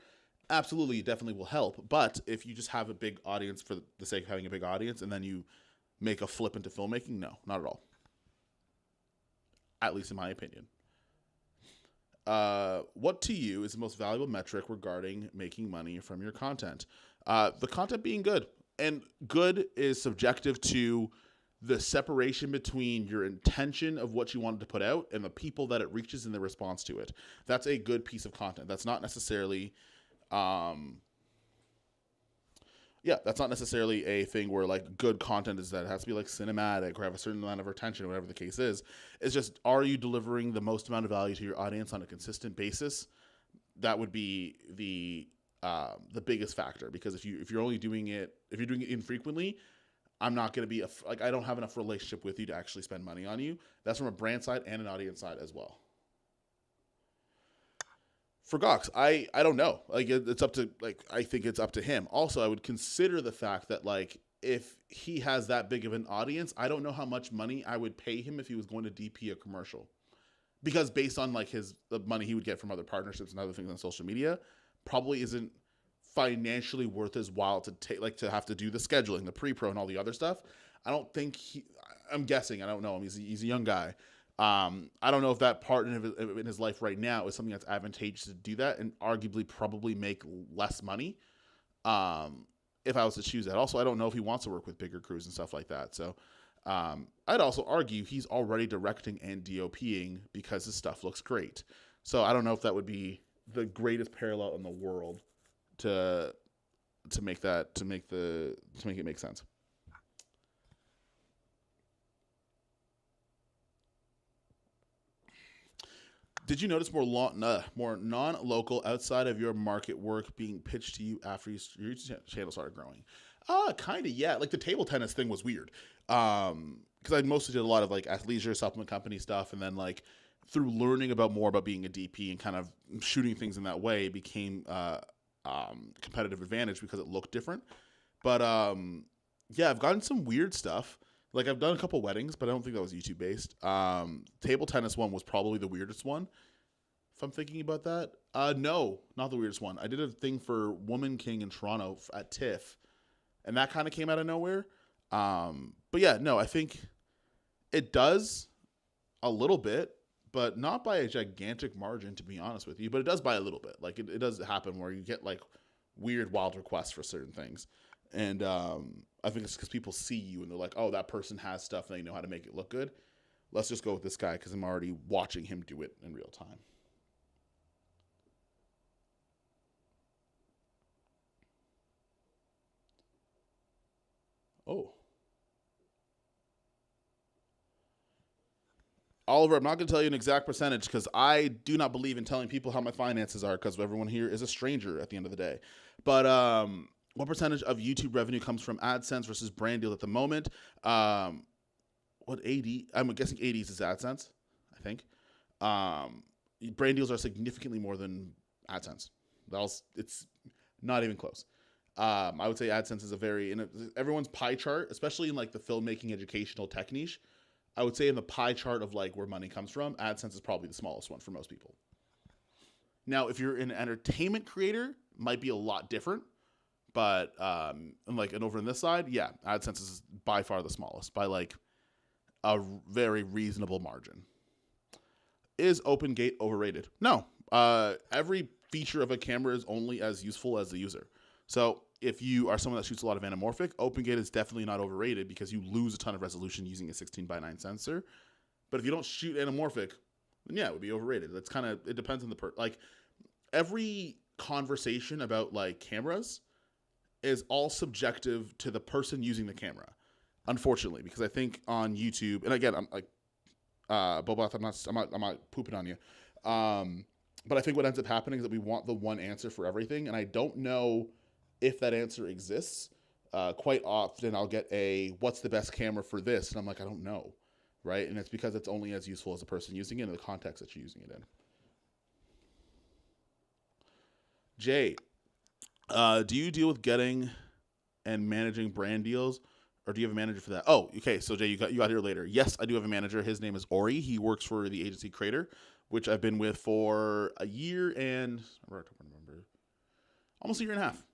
absolutely, it definitely will help. But if you just have a big audience for the sake of having a big audience and then you make a flip into filmmaking, no, not at all. At least in my opinion. What to you is the most valuable metric regarding making money from your content? The content being good. And good is subjective to the separation between your intention of what you wanted to put out and the people that it reaches in the response to it. That's a good piece of content. That's not necessarily, that's not necessarily a thing where like good content is that it has to be like cinematic or have a certain amount of retention or whatever the case is. It's just, are you delivering the most amount of value to your audience on a consistent basis? That would be the biggest factor, because if you're only doing it, if you're doing it infrequently, I'm not going to be I don't have enough relationship with you to actually spend money on you. That's from a brand side and an audience side as well. For Gox, I don't know. Like it's up to I think it's up to him. Also, I would consider the fact that like if he has that big of an audience, I don't know how much money I would pay him if he was going to DP a commercial. Because based on like the money he would get from other partnerships and other things on social media, probably isn't financially worth his while to take to have to do the scheduling, the pre-pro, and all the other stuff. I don't think I'm guessing. I don't know him. He's a young guy. I don't know if that part in his life right now is something that's advantageous to do that, and arguably probably make less money. If I was to choose that. Also, I don't know if he wants to work with bigger crews and stuff like that. So I'd also argue he's already directing and DOPing because his stuff looks great. So I don't know if that would be the greatest parallel in the world to make it make sense. Did you notice more non-local outside of your market work being pitched to you after your channel started growing? Kind of, yeah. Like the table tennis thing was weird. Because I mostly did a lot of like athleisure supplement company stuff, and then like through learning about more about being a DP and kind of shooting things in that way, it became competitive advantage because it looked different. But yeah, I've gotten some weird stuff. Like I've done a couple weddings, but I don't think that was YouTube based. Table tennis one was probably the weirdest one. If I'm thinking about that, no, not the weirdest one. I did a thing for Woman King in Toronto at TIFF, and that kind of came out of nowhere. But yeah, no, I think it does a little bit, but not by a gigantic margin, to be honest with you. But it does by a little bit. Like it does happen where you get like weird, wild requests for certain things. And I think it's because people see you and they're like, oh, that person has stuff and they know how to make it look good. Let's just go with this guy because I'm already watching him do it in real time. Oh. Oliver, I'm not going to tell you an exact percentage because I do not believe in telling people how my finances are because everyone here is a stranger at the end of the day. But what percentage of YouTube revenue comes from AdSense versus brand deal at the moment? What 80? I'm guessing 80s is AdSense, I think. Brand deals are significantly more than AdSense. It's not even close. I would say AdSense is everyone's pie chart, especially in like the filmmaking educational tech niche. I would say in the pie chart of like where money comes from, AdSense is probably the smallest one for most people. Now, if you're an entertainment creator, might be a lot different. But and over on this side, yeah, AdSense is by far the smallest by like a very reasonable margin. Is OpenGate overrated? No. Every feature of a camera is only as useful as the user. So if you are someone that shoots a lot of anamorphic, OpenGate is definitely not overrated because you lose a ton of resolution using a 16:9 sensor. But if you don't shoot anamorphic, then yeah, it would be overrated. That's kind of, it depends on like every conversation about like cameras is all subjective to the person using the camera, unfortunately, because I think on YouTube, and again, I'm like, Boboth, I'm not pooping on you. But I think what ends up happening is that we want the one answer for everything. And I don't know if that answer exists. Quite often I'll get what's the best camera for this? And I'm like, I don't know. Right. And it's because it's only as useful as the person using it and the context that you're using it in. Jay, do you deal with getting and managing brand deals, or do you have a manager for that? Oh, okay. So Jay, you got here later. Yes, I do have a manager. His name is Ori. He works for the agency Curating, which I've been with for a year and almost a year and a half.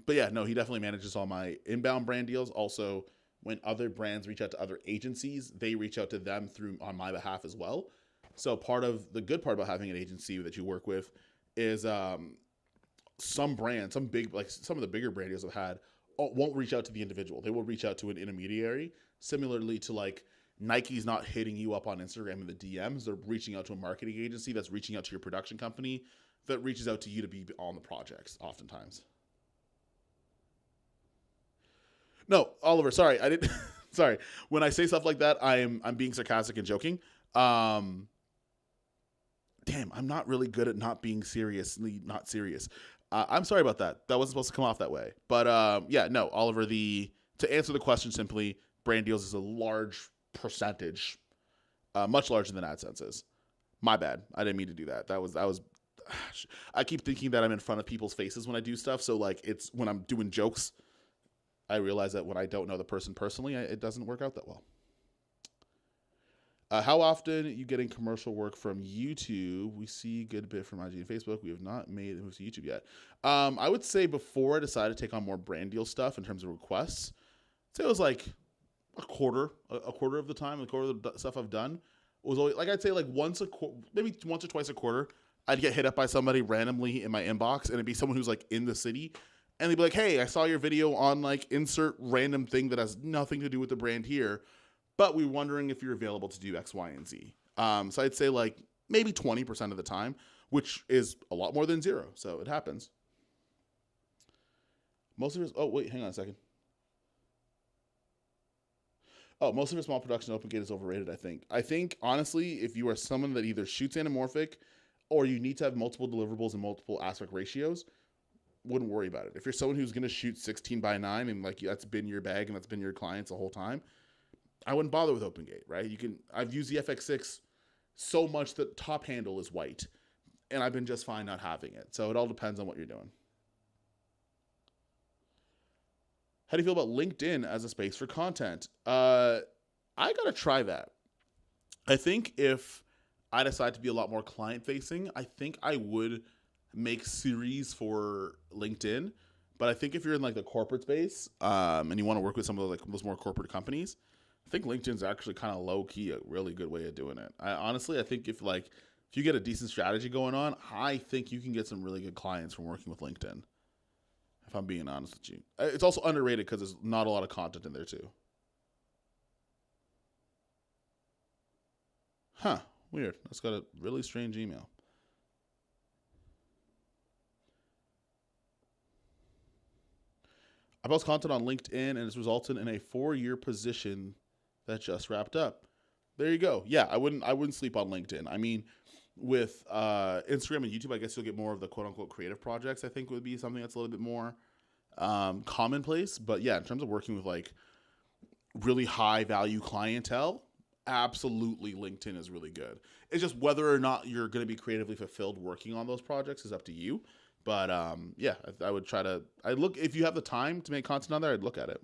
But yeah, no, he definitely manages all my inbound brand deals. Also, when other brands reach out to other agencies, they reach out to them on my behalf as well. So the good part about having an agency that you work with is some brands, some of the bigger brand deals I've had won't reach out to the individual. They will reach out to an intermediary, similarly to like Nike's not hitting you up on Instagram in the DMs. They're reaching out to a marketing agency that's reaching out to your production company that reaches out to you to be on the projects oftentimes. No, Oliver, sorry. I didn't sorry. When I say stuff like that, I'm being sarcastic and joking. Damn, I'm not really good at not being seriously not serious. I'm sorry about that. That wasn't supposed to come off that way. But yeah, no, Oliver, to answer the question simply, brand deals is a large percentage, much larger than AdSense is. My bad. I didn't mean to do that. That was I keep thinking that I'm in front of people's faces when I do stuff. So like it's when I'm doing jokes, I realize that when I don't know the person personally, it doesn't work out that well. How often are you getting commercial work from YouTube? We see a good bit from IG and Facebook. We have not made it to YouTube yet. I would say before I decided to take on more brand deal stuff in terms of requests, I'd say it was like a quarter of the time, a quarter of the stuff I've done was always like, I'd say like maybe once or twice a quarter, I'd get hit up by somebody randomly in my inbox, and it'd be someone who's like in the city, and they'd be like, hey, I saw your video on like insert random thing that has nothing to do with the brand here, but we're wondering if you're available to do X, Y, and Z. So I'd say like maybe 20% of the time, which is a lot more than zero. So it happens. Most of us, oh, wait, hang on a second. Oh, most of your small production open gate is overrated, I think. I think, honestly, if you are someone that either shoots anamorphic or you need to have multiple deliverables and multiple aspect ratios, wouldn't worry about it. If you're someone who's going to shoot 16 by 9 and like that's been your bag and that's been your clients the whole time, I wouldn't bother with OpenGate, right? I've used the FX6 so much that top handle is white and I've been just fine not having it. So it all depends on what you're doing. How do you feel about LinkedIn as a space for content? I gotta try that. I think if I decide to be a lot more client facing, I think I would make series for LinkedIn. But I think if you're in like the corporate space and you want to work with some of those more corporate companies, I think LinkedIn's actually kind of low key a really good way of doing it. I think if you get a decent strategy going on, I think you can get some really good clients from working with LinkedIn. If I'm being honest with you, it's also underrated because there's not a lot of content in there too. Huh? Weird. That's got a really strange email. I post content on LinkedIn and it's resulted in a 4-year position that just wrapped up. There you go. Yeah, I wouldn't sleep on LinkedIn. I mean, with Instagram and YouTube, I guess you'll get more of the quote unquote creative projects. I think would be something that's a little bit more commonplace. But yeah, in terms of working with like really high value clientele, absolutely LinkedIn is really good. It's just whether or not you're going to be creatively fulfilled working on those projects is up to you. But yeah, I would try to. I look if you have the time to make content on there, I'd look at it.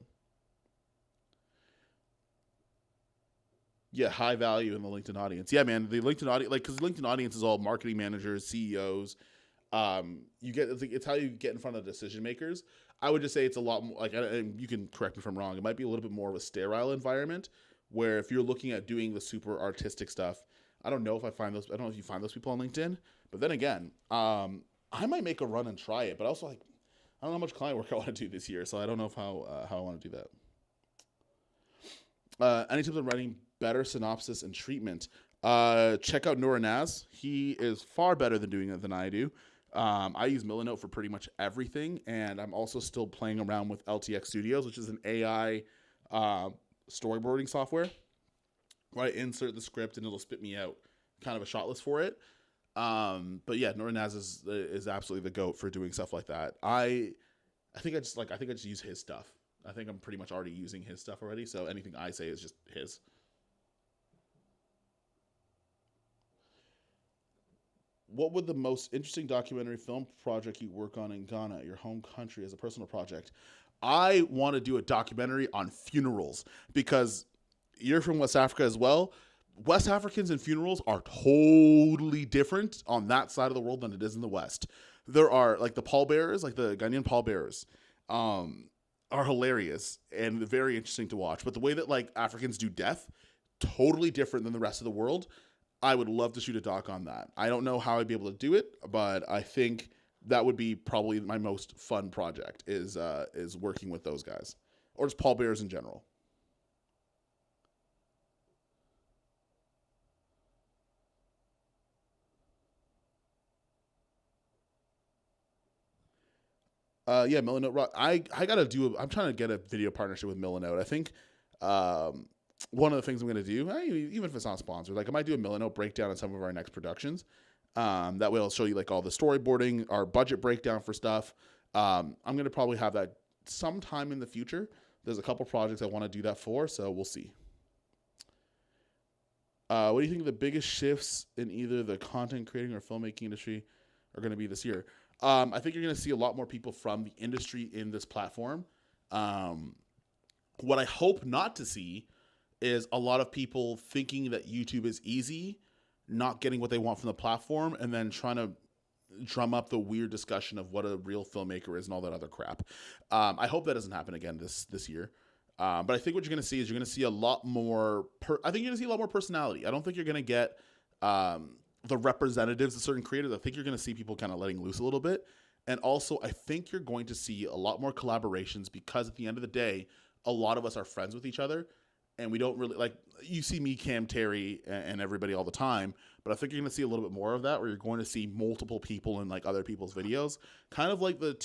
Yeah, high value in the LinkedIn audience. Yeah, man, the LinkedIn audience, like, because LinkedIn audience is all marketing managers, CEOs. You get it's how you get in front of decision makers. I would just say it's a lot more like, and you can correct me if I'm wrong. It might be a little bit more of a sterile environment where if you're looking at doing the super artistic stuff, I don't know if I find those. I don't know if you find those people on LinkedIn. But then again, I might make a run and try it. But also, like, I don't know how much client work I want to do this year, so I don't know how I want to do that. Any tips on writing better synopsis and treatment? Check out Nora Naz. He is far better than doing it than I do. I use Milanote for pretty much everything, and I'm also still playing around with LTX Studios, which is an AI storyboarding software where I insert the script and it'll spit me out kind of a shot list for it. But yeah, Nora Naz is absolutely the goat for doing stuff like that. I think I just use his stuff. I think I'm pretty much already using his stuff already, so anything I say is just his. What would the most interesting documentary film project you work on in Ghana, your home country, as a personal project? I want to do a documentary on funerals because you're from West Africa as well. West Africans and funerals are totally different on that side of the world than it is in the West. There are like the pallbearers, like the Ghanaian pallbearers, are hilarious and very interesting to watch. But the way that like Africans do death, totally different than the rest of the world. I would love to shoot a doc on that. I don't know how I'd be able to do it, but I think that would be probably my most fun project is working with those guys or just pallbearers in general. Yeah, Milanote Rock. I gotta do. I'm trying to get a video partnership with Milanote. I think one of the things I'm gonna do, even if it's not sponsored, like I might do a Milanote breakdown on some of our next productions. That way, I'll show you like all the storyboarding, our budget breakdown for stuff. I'm gonna probably have that sometime in the future. There's a couple projects I want to do that for, so we'll see. What do you think the biggest shifts in either the content creating or filmmaking industry are going to be this year? I think you're going to see a lot more people from the industry in this platform. Um, what I hope not to see is a lot of people thinking that YouTube is easy, not getting what they want from the platform, and then trying to drum up the weird discussion of what a real filmmaker is and all that other crap. I hope that doesn't happen again this year. But I think what you're going to see is you're going to see a lot more. I think you're going to see a lot more personality. I don't think you're going to get the representatives of certain creators. I think you're going to see people kind of letting loose a little bit. And also, I think you're going to see a lot more collaborations because at the end of the day, a lot of us are friends with each other. And we don't really like, you see me, Cam, Terry, and everybody all the time. But I think you're going to see a little bit more of that where you're going to see multiple people in like other people's videos. Kind of like the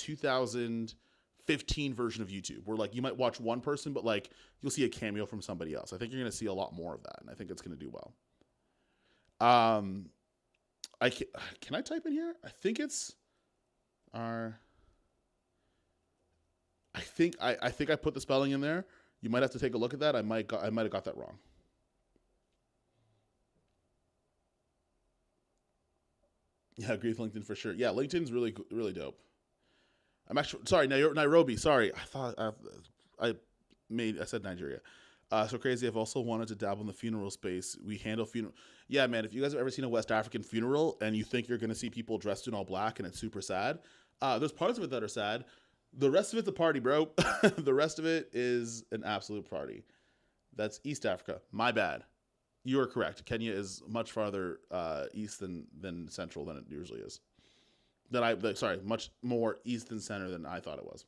15 version of YouTube where like you might watch one person, but like you'll see a cameo from somebody else. I think you're going to see a lot more of that, and I think it's going to do well. Can I type in here? I think it's our. I think I put the spelling in there. You might have to take a look at that. I might have got that wrong. Yeah, I agree with LinkedIn for sure. Yeah, LinkedIn's really dope. I'm actually sorry, Nairobi. Sorry, I thought I said Nigeria. So crazy. I've also wanted to dabble in the funeral space. We handle funeral. Yeah, man. If you guys have ever seen a West African funeral and you think you're gonna see people dressed in all black and it's super sad, there's parts of it that are sad. The rest of it's a party, bro. The rest of it is an absolute party. That's East Africa. My bad. You are correct. Kenya is much farther east than central than it usually is. Much more east and center than I thought it was.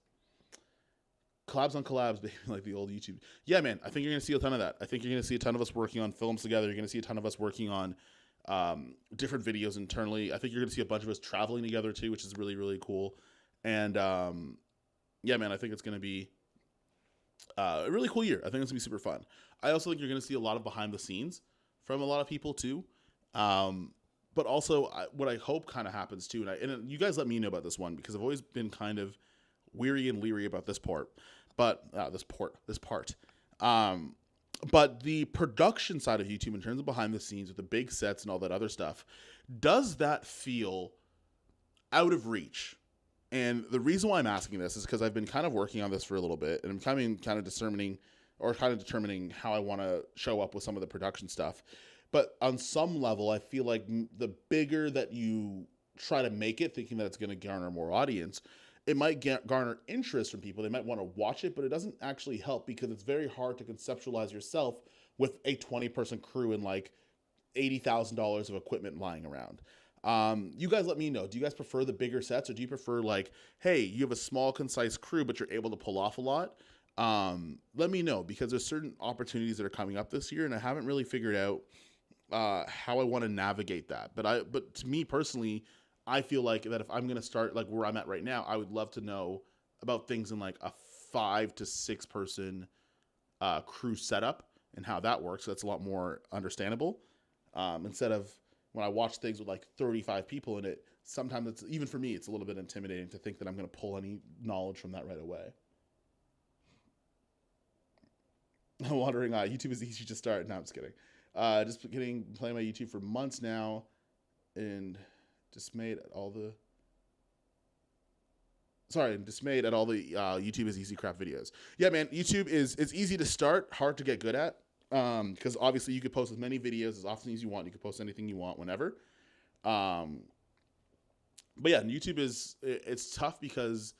Collabs on collabs, baby, like the old YouTube. Yeah, man, I think you're going to see a ton of that. I think you're going to see a ton of us working on films together. You're going to see a ton of us working on different videos internally. I think you're going to see a bunch of us traveling together too, which is really, really cool. And yeah, man, I think it's going to be a really cool year. I think it's going to be super fun. I also think you're going to see a lot of behind the scenes from a lot of people too. But also what I hope kind of happens too, and you guys let me know about this one because I've always been kind of weary and leery about this part. But but the production side of YouTube in terms of behind the scenes with the big sets and all that other stuff, does that feel out of reach? And the reason why I'm asking this is because I've been kind of working on this for a little bit, and I'm kind of determining how I want to show up with some of the production stuff. But on some level, I feel like the bigger that you try to make it, thinking that it's going to garner more audience, it might garner interest from people. They might want to watch it, but it doesn't actually help because it's very hard to conceptualize yourself with a 20-person crew and like $80,000 of equipment lying around. You guys let me know. Do you guys prefer the bigger sets, or do you prefer like, hey, you have a small, concise crew, but you're able to pull off a lot? Let me know because there's certain opportunities that are coming up this year, and I haven't really figured out how I want to navigate that. But to me personally, I feel like that if I'm going to start like where I'm at right now, I would love to know about things in like a 5 to 6 person crew setup and how that works. So that's a lot more understandable. Instead of when I watch things with like 35 people in it, sometimes it's, even for me, it's a little bit intimidating to think that I'm going to pull any knowledge from that right away. I'm wondering, YouTube is easy to start. No, I'm just kidding. Playing my YouTube for months now, and dismayed at all the YouTube is easy crap videos. Yeah, man, YouTube it's easy to start, hard to get good at. Because obviously you could post as many videos as often as you want. You can post anything you want whenever. But yeah, YouTube it's tough because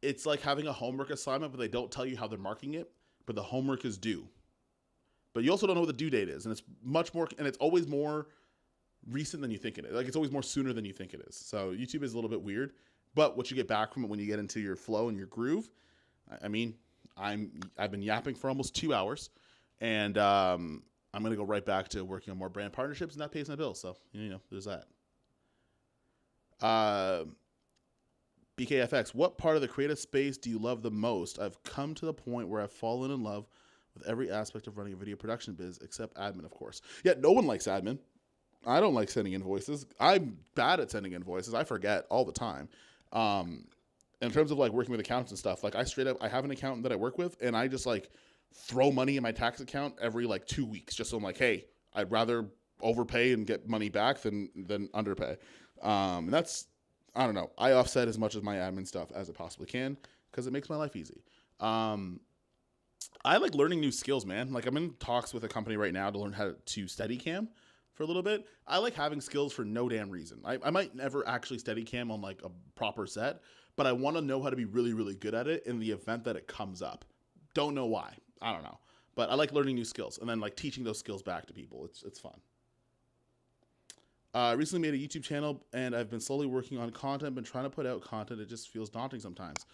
it's like having a homework assignment, but they don't tell you how they're marking it. But the homework is due. But you also don't know what the due date is, and it's always more recent than you think it is. Like it's always more sooner than you think it is. So YouTube is a little bit weird, but what you get back from it when you get into your flow and your groove, I mean, I've been yapping for almost 2 hours, and I'm gonna go right back to working on more brand partnerships, and that pays my bills. So there's that. BKFX, what part of the creative space do you love the most? I've come to the point where I've fallen in love with every aspect of running a video production biz, except admin, of course. Yeah, no one likes admin. I don't like sending invoices. I'm bad at sending invoices. I forget all the time. In terms of like working with accountants and stuff, like I have an accountant that I work with, and I just like throw money in my tax account every like 2 weeks, just so I'm like, hey, I'd rather overpay and get money back than underpay. And that's, I don't know. I offset as much of my admin stuff as I possibly can because it makes my life easy. I like learning new skills, man. Like I'm in talks with a company right now to learn how to Steadicam for a little bit. I like having skills for no damn reason. I might never actually Steadicam on like a proper set, but I want to know how to be really, really good at it in the event that it comes up. Don't know why. I don't know. But I like learning new skills and then like teaching those skills back to people. It's fun. Recently made a YouTube channel, and I've been slowly working on content, been trying to put out content. It just feels daunting sometimes.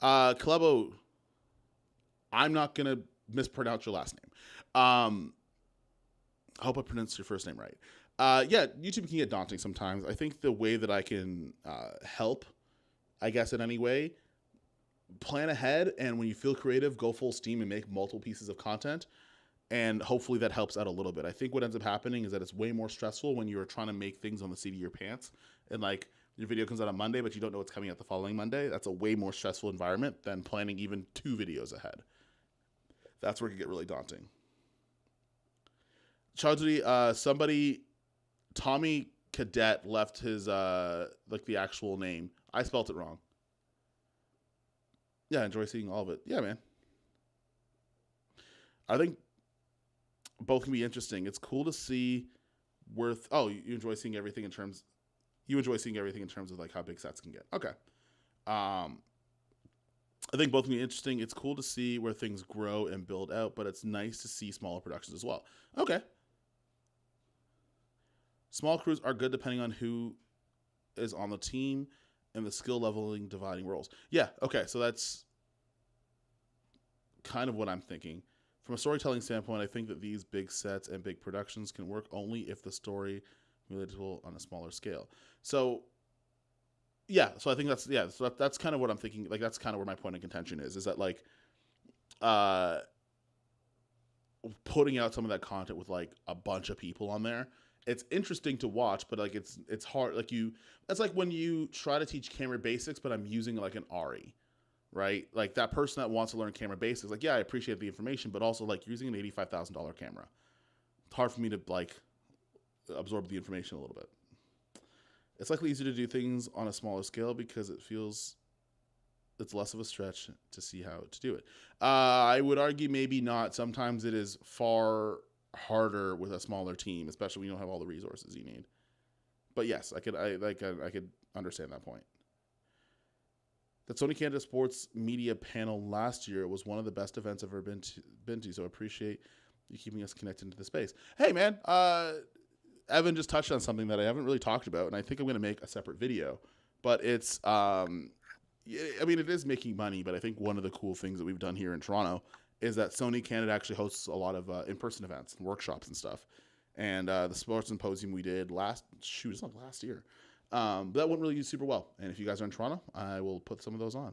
Clebo, I'm not going to mispronounce your last name. I hope I pronounced your first name right. Yeah, YouTube can get daunting sometimes. I think the way that I can help, I guess in any way, plan ahead, and when you feel creative, go full steam and make multiple pieces of content. And hopefully that helps out a little bit. I think what ends up happening is that it's way more stressful when you're trying to make things on the seat of your pants. And like your video comes out on Monday, but you don't know what's coming out the following Monday. That's a way more stressful environment than planning even 2 videos ahead. That's where it can get really daunting. Chaudhry, somebody, Tommy Cadet left his, like the actual name. I spelt it wrong. Yeah, I enjoy seeing all of it. Yeah, man. I think both can be interesting. It's cool to see you enjoy seeing everything in terms of like how big sets can get. Okay. I think both can be interesting. It's cool to see where things grow and build out, but it's nice to see smaller productions as well. Okay. Small crews are good depending on who is on the team and the skill leveling dividing roles. Yeah, okay, so that's kind of what I'm thinking. From a storytelling standpoint, I think that these big sets and big productions can work only if the story is relatable on a smaller scale. So, yeah, so I think that's kind of what I'm thinking. Like, that's kind of where my point of contention is that, like, putting out some of that content with, like, a bunch of people on there, it's interesting to watch, but, like, it's hard. Like, that's like when you try to teach camera basics, but I'm using, like, an ARRI. Right? Like that person that wants to learn camera basics, like, yeah, I appreciate the information, but also like using an $85,000 camera. It's hard for me to like absorb the information a little bit. It's likely easier to do things on a smaller scale because it's less of a stretch to see how to do it. I would argue maybe not. Sometimes it is far harder with a smaller team, especially when you don't have all the resources you need. But yes, I could understand that point. The Sony Canada Sports Media Panel last year was one of the best events I've ever been to, so I appreciate you keeping us connected to the space. Hey, man, Evan just touched on something that I haven't really talked about, and I think I'm going to make a separate video. But it's, it is making money, but I think one of the cool things that we've done here in Toronto is that Sony Canada actually hosts a lot of in-person events and workshops and stuff. And the sports symposium we did last year. That went really super well. And if you guys are in Toronto, I will put some of those on.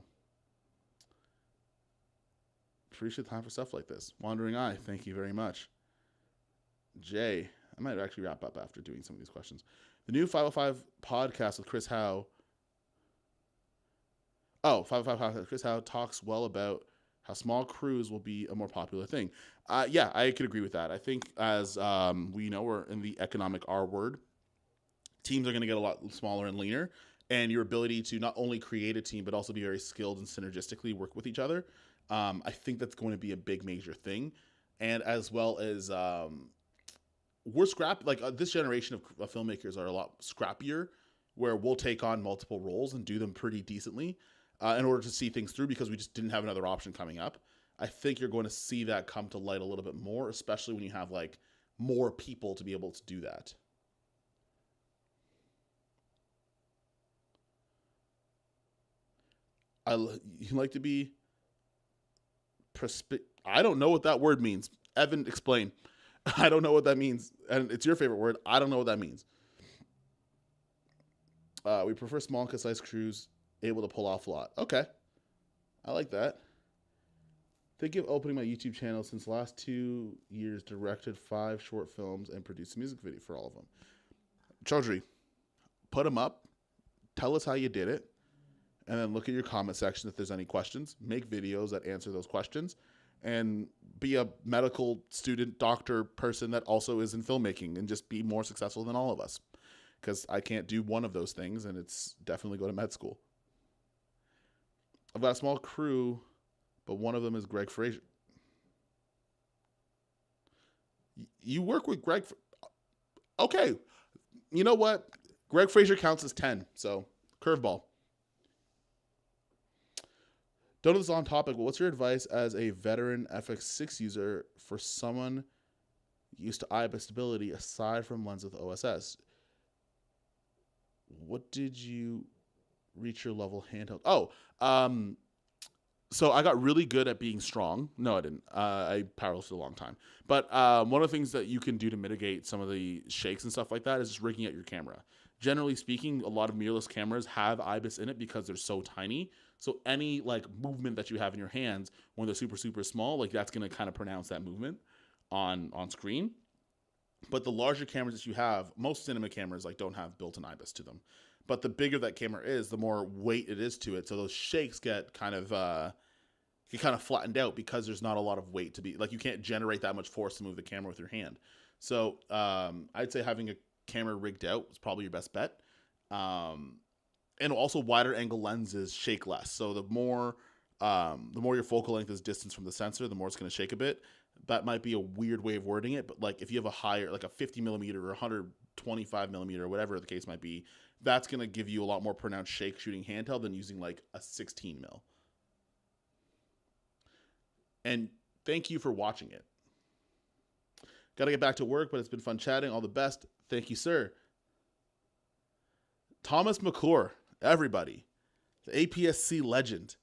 Appreciate the time for stuff like this. Wandering Eye, thank you very much. Jay, I might actually wrap up after doing some of these questions. The new 505 podcast with Chris Howe. 505 podcast with Chris Howe talks well about how small crews will be a more popular thing. Yeah, I could agree with that. I think as we know, we're in the economic R word. Teams are going to get a lot smaller and leaner, and your ability to not only create a team but also be very skilled and synergistically work with each other, I think that's going to be a big major thing. And as well as this generation of filmmakers are a lot scrappier, where we'll take on multiple roles and do them pretty decently in order to see things through because we just didn't have another option coming up. I think you're going to see that come to light a little bit more, especially when you have like more people to be able to do that. You like to be I don't know what that word means. Evan, explain. I don't know what that means. And it's your favorite word. I don't know what that means. We prefer small and concise crews able to pull off a lot. Okay. I like that. Thinking of opening my YouTube channel since the last 2 years, directed 5 short films and produced a music video for all of them. Chaudhry, put them up. Tell us how you did it. And then look at your comment section if there's any questions. Make videos that answer those questions. And be a medical student, doctor, person that also is in filmmaking and just be more successful than all of us. Because I can't do one of those things, and it's definitely go to med school. I've got a small crew, but one of them is Greg Fraser. You work with Greg. Okay. You know what? Greg Fraser counts as 10, so curveball. Don't know this is on topic, but what's your advice as a veteran FX6 user for someone used to IBIS stability aside from ones with OSS? What did you reach your level handheld? So I got really good at being strong. No, I didn't. I powerlifted a long time. But one of the things that you can do to mitigate some of the shakes and stuff like that is just rigging out your camera. Generally speaking, a lot of mirrorless cameras have IBIS in it because they're so tiny. So any like movement that you have in your hands when they're super super small, like that's gonna kind of pronounce that movement on screen. But the larger cameras that you have, most cinema cameras like don't have built-in IBIS to them. But the bigger that camera is, the more weight it is to it. So those shakes get kind of flattened out because there's not a lot of weight to be like you can't generate that much force to move the camera with your hand. So I'd say having a camera rigged out is probably your best bet. And also wider angle lenses shake less. So the more your focal length is distance from the sensor, the more it's going to shake a bit. That might be a weird way of wording it, but like if you have a higher, like a 50 millimeter or 125 millimeter or whatever the case might be, that's going to give you a lot more pronounced shake shooting handheld than using like a 16 mil. And thank you for watching it. Got to get back to work, but it's been fun chatting. All the best. Thank you, sir. Thomas McClure, everybody. The APS-C legend.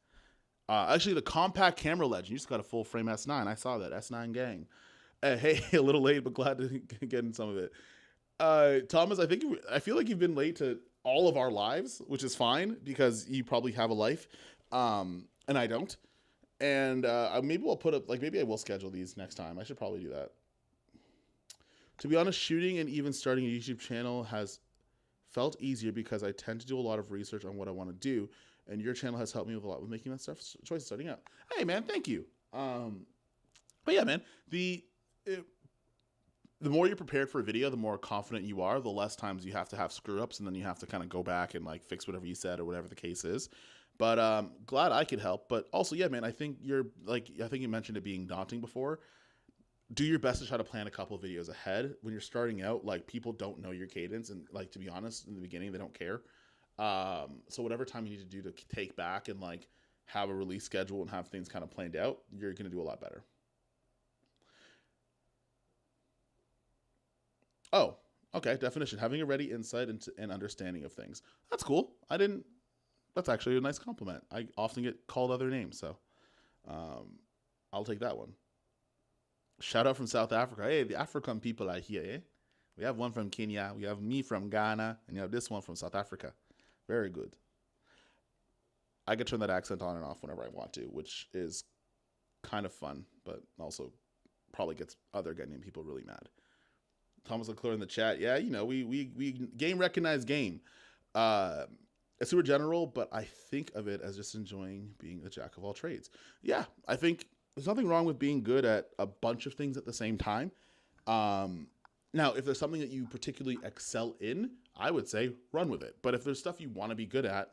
Actually, the compact camera legend. You just got a full frame S9. I saw that. S9 gang. Hey, a little late, but glad to get in some of it. Thomas, I feel like you've been late to all of our lives, which is fine because you probably have a life, and I don't. And maybe we'll put up, like, maybe I will schedule these next time. I should probably do that. To be honest, shooting and even starting a YouTube channel has felt easier because I tend to do a lot of research on what I want to do. And your channel has helped me with a lot with making that choice starting out. Hey, man, thank you. But yeah, man, the more you're prepared for a video, the more confident you are, the less times you have to have screw ups, and then you have to kind of go back and like fix whatever you said or whatever the case is. But glad I could help. But also, yeah, man, I think you mentioned it being daunting before. Do your best to try to plan a couple of videos ahead. When you're starting out, like people don't know your cadence, and like to be honest, in the beginning they don't care. So whatever time you need to do to take back and like have a release schedule and have things kind of planned out, you're going to do a lot better. Oh, okay. Definition: having a ready insight into and understanding of things. That's cool. That's actually a nice compliment. I often get called other names, so I'll take that one. Shout out from South Africa. Hey, the African people are here, eh? We have one from Kenya, we have me from Ghana, and you have this one from South Africa. Very good. I could turn that accent on and off whenever I want to, which is kind of fun, but also probably gets other Ghanaian people really mad. Thomas Leclerc in the chat. Yeah, we game recognize game. It's super general, but I think of it as just enjoying being the jack of all trades. Yeah, I think there's nothing wrong with being good at a bunch of things at the same time. Now, if there's something that you particularly excel in, I would say run with it. But if there's stuff you want to be good at,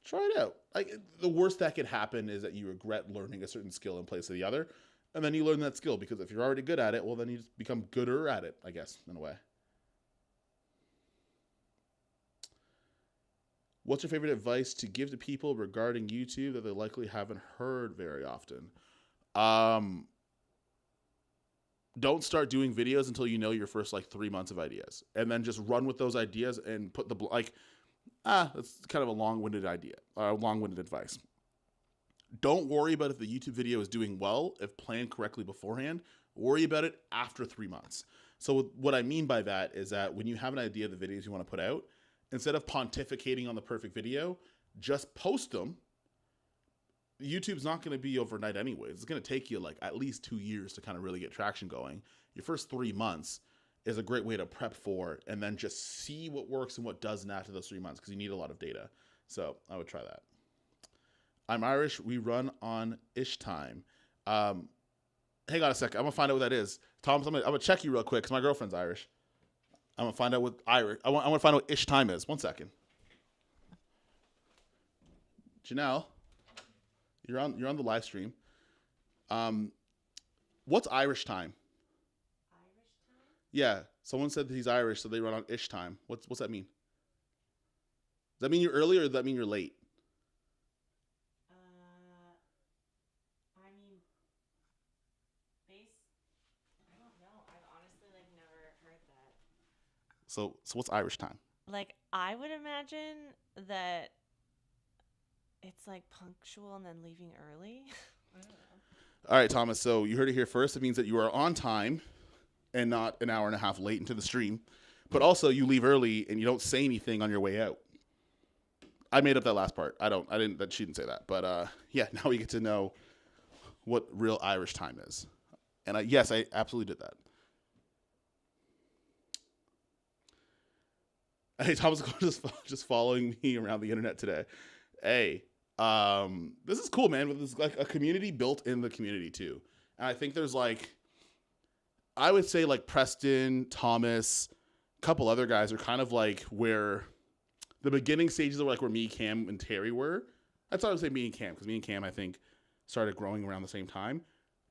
try it out. Like the worst that could happen is that you regret learning a certain skill in place of the other, and then you learn that skill because if you're already good at it, well, then you just become gooder at it, I guess, in a way. What's your favorite advice to give to people regarding YouTube that they likely haven't heard very often? Don't start doing videos until you know your first like 3 months of ideas, and then just run with those ideas and put that's kind of a long-winded idea, long-winded advice. Don't worry about if the YouTube video is doing well, if planned correctly beforehand. Worry about it after 3 months. So what I mean by that is that when you have an idea of the videos you want to put out, instead of pontificating on the perfect video, just post them. YouTube's not going to be overnight anyways. It's going to take you like at least 2 years to kind of really get traction going. Your first 3 months is a great way to prep for it and then just see what works and what doesn't after those 3 months because you need a lot of data. So I would try that. I'm Irish. We run on ish time. Hang on a second. I'm going to find out what that is. Thomas, I'm going to check you real quick because my girlfriend's Irish. I'm going to find out what Irish. I want to find out what ish time is. 1 second. Janelle. You're on the live stream. What's Irish time? Irish time? Yeah, someone said that he's Irish, so they run on ish time. What's that mean? Does that mean you're early or does that mean you're late? I mean, I don't know. I've honestly never heard that. So what's Irish time? I would imagine that it's punctual and then leaving early. I don't know. All right, Thomas. So you heard it here first. It means that you are on time and not an hour and a half late into the stream. But also, you leave early and you don't say anything on your way out. I made up that last part. I didn't. That she didn't say that. But yeah, now we get to know what real Irish time is. And yes, I absolutely did that. Hey, Thomas, just following me around the internet today. Hey, this is cool, man. There's like a community built in the community too, and I think there's like, I would say like Preston, Thomas, a couple other guys are kind of like where the beginning stages of like where me, Cam, and Terry were. That's why I would say me and Cam, because me and Cam I think started growing around the same time.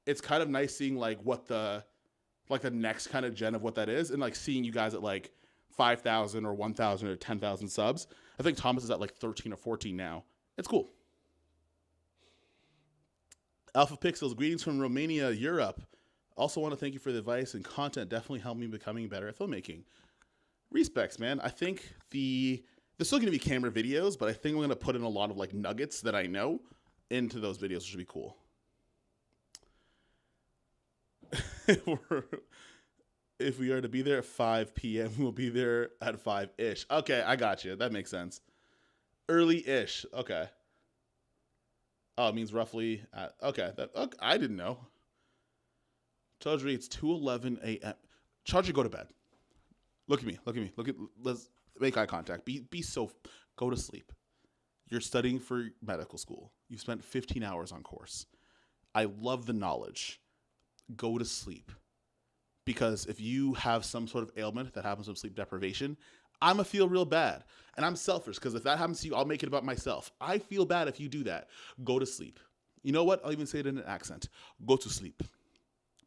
It's kind of nice seeing like what the next kind of gen of what that is, and like seeing you guys at like 5,000 or 1,000 or 10,000 subs. I think Thomas is at like 13 or 14 now. It's cool. Alpha Pixels, greetings from Romania, Europe. Also want to thank you for the advice and content. Definitely helped me becoming better at filmmaking. Respects, man. I think there's still going to be camera videos, but I think I'm going to put in a lot of like nuggets that I know into those videos, which should be cool. If we are to be there at 5 p.m., we'll be there at 5-ish. Okay, I got you. That makes sense. Early-ish. Okay. Oh, it means roughly at, okay. I didn't know. Chaudhry, it's 2:11 a.m. Chaudhry, go to bed. Look at me. Let's make eye contact. Go to sleep. You're studying for medical school. You've spent 15 hours on course. I love the knowledge. Go to sleep. Because if you have some sort of ailment that happens from sleep deprivation, I'm going to feel real bad. And I'm selfish, because if that happens to you, I'll make it about myself. I feel bad if you do that. Go to sleep. You know what? I'll even say it in an accent. Go to sleep.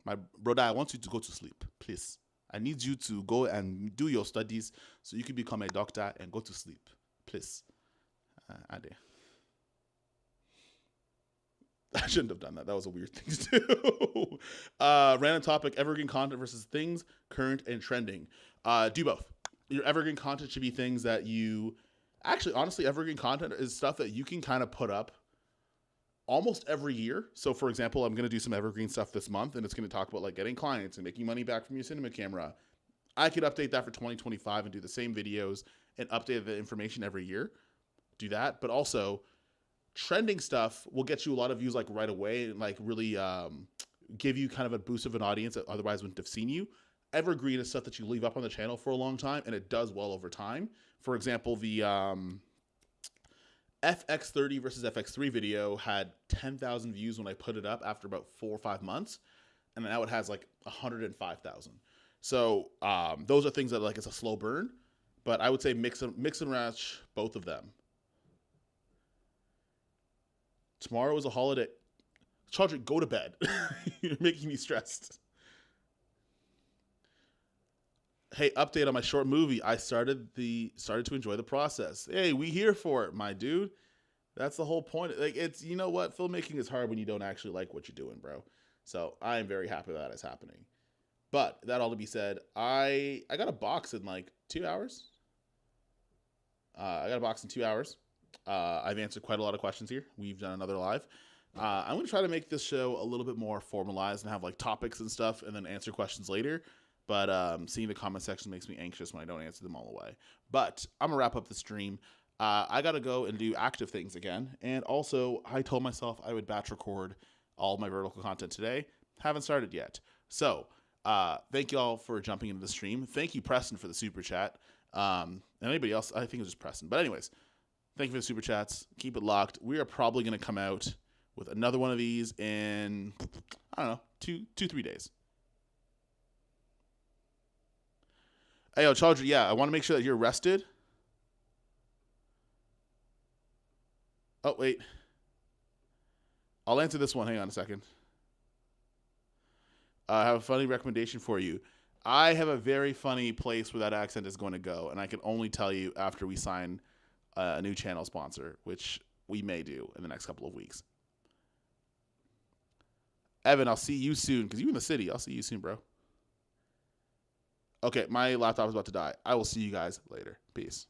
My brother, I want you to go to sleep, please. I need you to go and do your studies so you can become a doctor and go to sleep, please. Ade. I shouldn't have done that. That was a weird thing to do. Random topic, evergreen content versus things, current and trending. Do both. Your evergreen content should be things that you... Actually, honestly, evergreen content is stuff that you can kind of put up almost every year. So, for example, I'm going to do some evergreen stuff this month, and it's going to talk about like getting clients and making money back from your cinema camera. I could update that for 2025 and do the same videos and update the information every year. Do that. But also... trending stuff will get you a lot of views like right away and like really give you kind of a boost of an audience that otherwise wouldn't have seen you. Evergreen is stuff that you leave up on the channel for a long time, and it does well over time. For example, the FX30 versus FX3 video had 10,000 views when I put it up after about 4 or 5 months, and now it has like 105,000. So those are things that like it's a slow burn, but I would say mix and match both of them. Tomorrow is a holiday. Chaudhry, go to bed. You're making me stressed. Hey, update on my short movie. I started to enjoy the process. Hey, we here for it, my dude. That's the whole point. Like, it's, you know what? Filmmaking is hard when you don't actually like what you're doing, bro. So I am very happy that is happening. But that all to be said, I got a box in like 2 hours. I got a box in 2 hours. I've answered quite a lot of questions here. We've done another live. I'm going to try to make this show a little bit more formalized and have like topics and stuff and then answer questions later. But seeing the comment section makes me anxious when I don't answer them all away. But I'm going to wrap up the stream. I got to go and do active things again. And also, I told myself I would batch record all my vertical content today. Haven't started yet. So thank you all for jumping into the stream. Thank you, Preston, for the super chat. And anybody else, I think it was just Preston. But anyways, thank you for the super chats. Keep it locked. We are probably going to come out with another one of these in, I don't know, 2-3 days. Hey, yo, Chaudhry, yeah, I want to make sure that you're rested. Oh, wait. I'll answer this one. Hang on a second. I have a funny recommendation for you. I have a very funny place where that accent is going to go, and I can only tell you after we sign a new channel sponsor, which we may do in the next couple of weeks. Evan, I'll see you soon, because you're in the city. I'll see you soon, bro. Okay, my laptop is about to die. I will see you guys later. Peace.